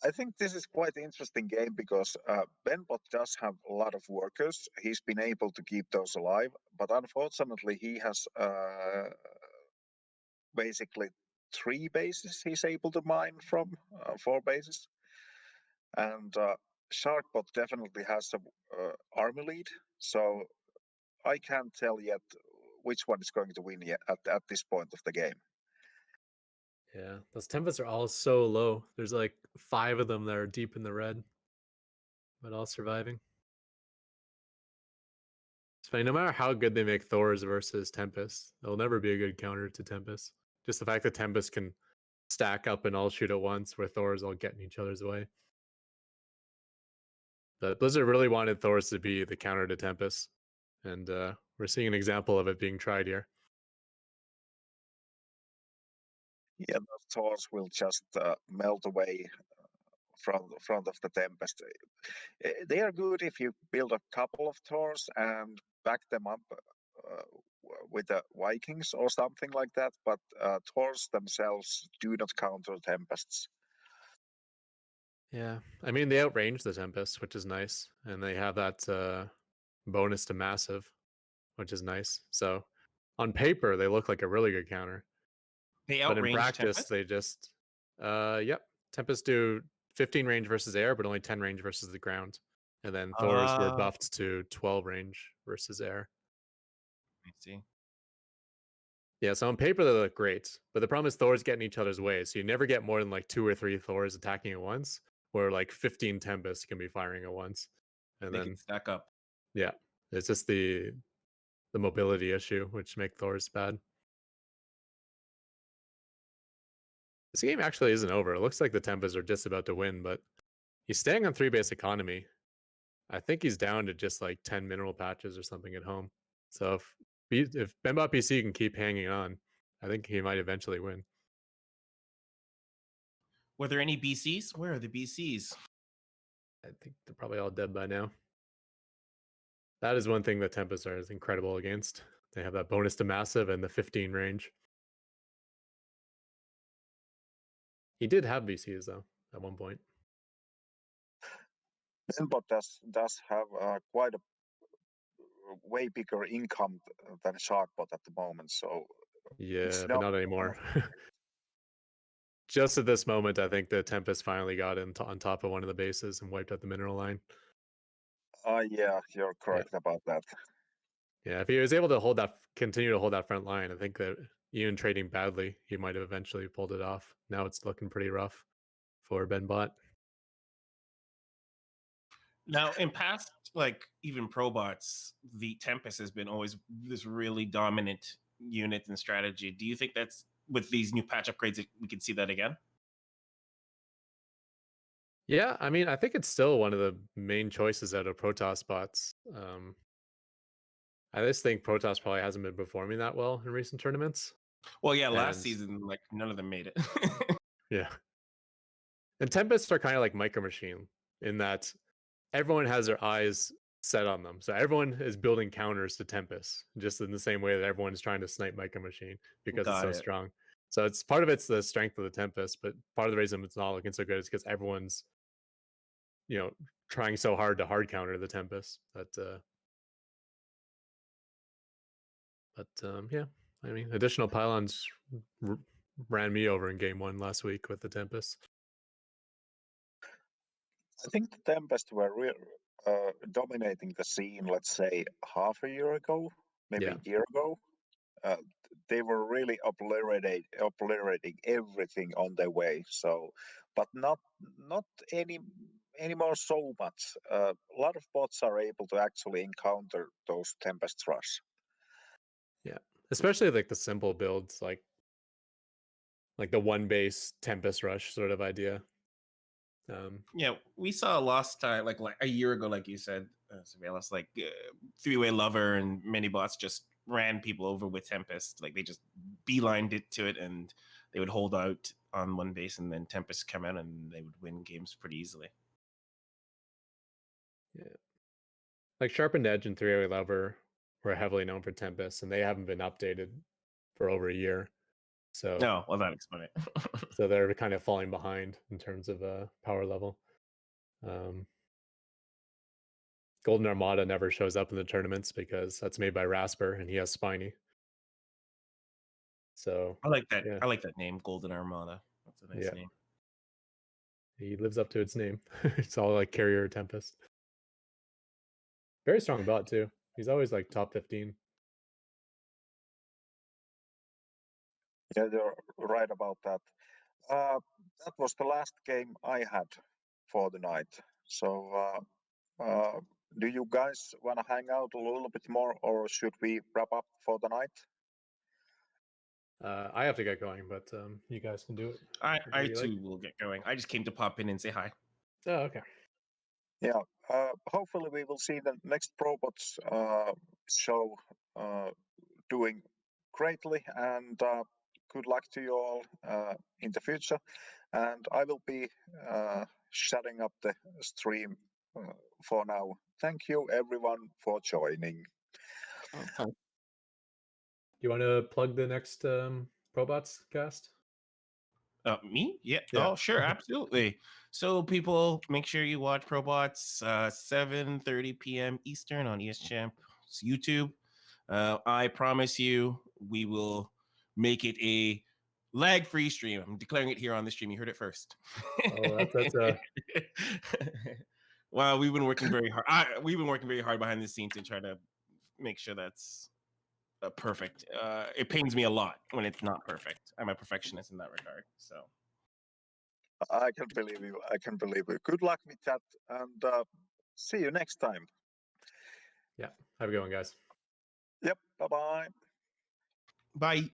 I think this is quite an interesting game because Benbot does have a lot of workers. He's been able to keep those alive, but unfortunately, he has basically 3 bases he's able to mine from, 4 bases. And Sharkbot definitely has some army lead, so I can't tell yet which one is going to win yet at this point of the game. Yeah, those tempests are all so low. There's like 5 of them that are deep in the red, but all surviving. It's funny, no matter how good they make Thors versus Tempest, they'll never be a good counter to Tempest. Just the fact that Tempest can stack up and all shoot at once, where Thors all get in each other's way. But Blizzard really wanted Thors to be the counter to Tempest, and we're seeing an example of it being tried here. Yeah, those Thors will just melt away from the front of the Tempest. They are good if you build a couple of Thors and back them up with the Vikings or something like that, but Thors themselves do not counter Tempests. Yeah, I mean they outrange the Tempest, which is nice, and they have that bonus to massive, which is nice. So on paper they look like a really good counter, They but in outrange practice Tempest. they just yep, Tempest do 15 range versus air, but only 10 range versus the ground, and then Thors were buffed to 12 range versus air. I see. Yeah, so on paper they look great, but the problem is Thors get in each other's way, so you never get more than like 2 or 3 Thors attacking at once, where like 15 Tempests can be firing at once, and They then can stack up. yeah, it's just the mobility issue which make Thors bad. This game actually isn't over. It looks like the Tempests are just about to win, but he's staying on 3 base economy. I think he's down to just like 10 mineral patches or something at home. So if Benbot PC can keep hanging on, I think he might eventually win. Were there any BCs? Where are the BCs? I think they're probably all dead by now. That is one thing that Tempest are is incredible against. They have that bonus to massive and the 15 range. He did have BCs though at one point. Benbot does have quite a way bigger income than Sharkbot at the moment, so Yeah, but not anymore. Just at this moment, I think the Tempest finally got on top of one of the bases and wiped out the mineral line. Yeah, you're correct about that. Yeah, if he was able to continue to hold that front line, I think that even trading badly, he might have eventually pulled it off. Now it's looking pretty rough for Benbot. Now, in past, like even Probots, the Tempest has been always this really dominant unit and strategy. Do you think that's with these new patch upgrades that we could see that again? Yeah, I mean, I think it's still one of the main choices out of Protoss bots. I just think Protoss probably hasn't been performing that well in recent tournaments. Well, yeah, last And- season, like none of them made it. Yeah. And Tempests are kind of like Micro Machine in that everyone has their eyes set on them. So everyone is building counters to Tempest, just in the same way that everyone is trying to snipe Micro Machine because it's Got so it. strong. So it's part of it's the strength of the Tempest, but part of the reason it's not looking so good is because everyone's, trying so hard to hard counter the Tempest. Yeah, I mean, additional pylons ran me over in game 1 last week with the Tempest. I think the Tempest were dominating the scene, let's say half a year ago, maybe Yeah. a year ago. They were really obliterating everything on their way. So, but not anymore so much. A lot of bots are able to actually encounter those Tempest Rush. Yeah, especially like the simple builds, like the one base Tempest Rush sort of idea. Yeah, we saw last time, like a year ago, like you said, Surveillance, like three-way lover and many bots just ran people over with Tempest. Like they just beelined it to it, and they would hold out on one base, and then Tempest come in, and they would win games pretty easily. Yeah, like Sharpened Edge and 3-Way Lover were heavily known for Tempest, and they haven't been updated for over a year. So No, well, that explains it. so they're kind of falling behind in terms of power level. Golden Armada never shows up in the tournaments because that's made by Rasper and he has Spiny. So I like that. yeah. I like that name, Golden Armada. That's a nice Yeah. name. He lives up to its name. It's all like Carrier Tempest. Very strong bot too. He's always like top 15. Yeah, you're right about that. That was the last game I had for the night. So, do you guys want to hang out a little bit more, or should we wrap up for the night? I have to get going, but you guys can do it. I whatever you like. too will get going. I just came to pop in and say hi. Oh, okay. Yeah. Hopefully, we will see the next Probots show doing greatly, and good luck to you all in the future. And I will be shutting up the stream for now. Thank you, everyone, for joining. Oh, thank You want to plug the next Probots cast? Me? Yeah. Yeah. Oh, sure, absolutely. So, people, make sure you watch Probots 7:30 p.m. Eastern on ESChamp's YouTube. I promise you, we will make it a lag-free stream. I'm declaring it here on the stream. You heard it first. Oh, that's a Well, we've been working very hard. We've been working very hard behind the scenes to try to make sure that's perfect. It pains me a lot when it's not perfect. I'm a perfectionist in that regard. So I can believe you. I can believe you. Good luck with that, and see you next time. yeah. Have a good one, guys. Yep. Bye bye. bye.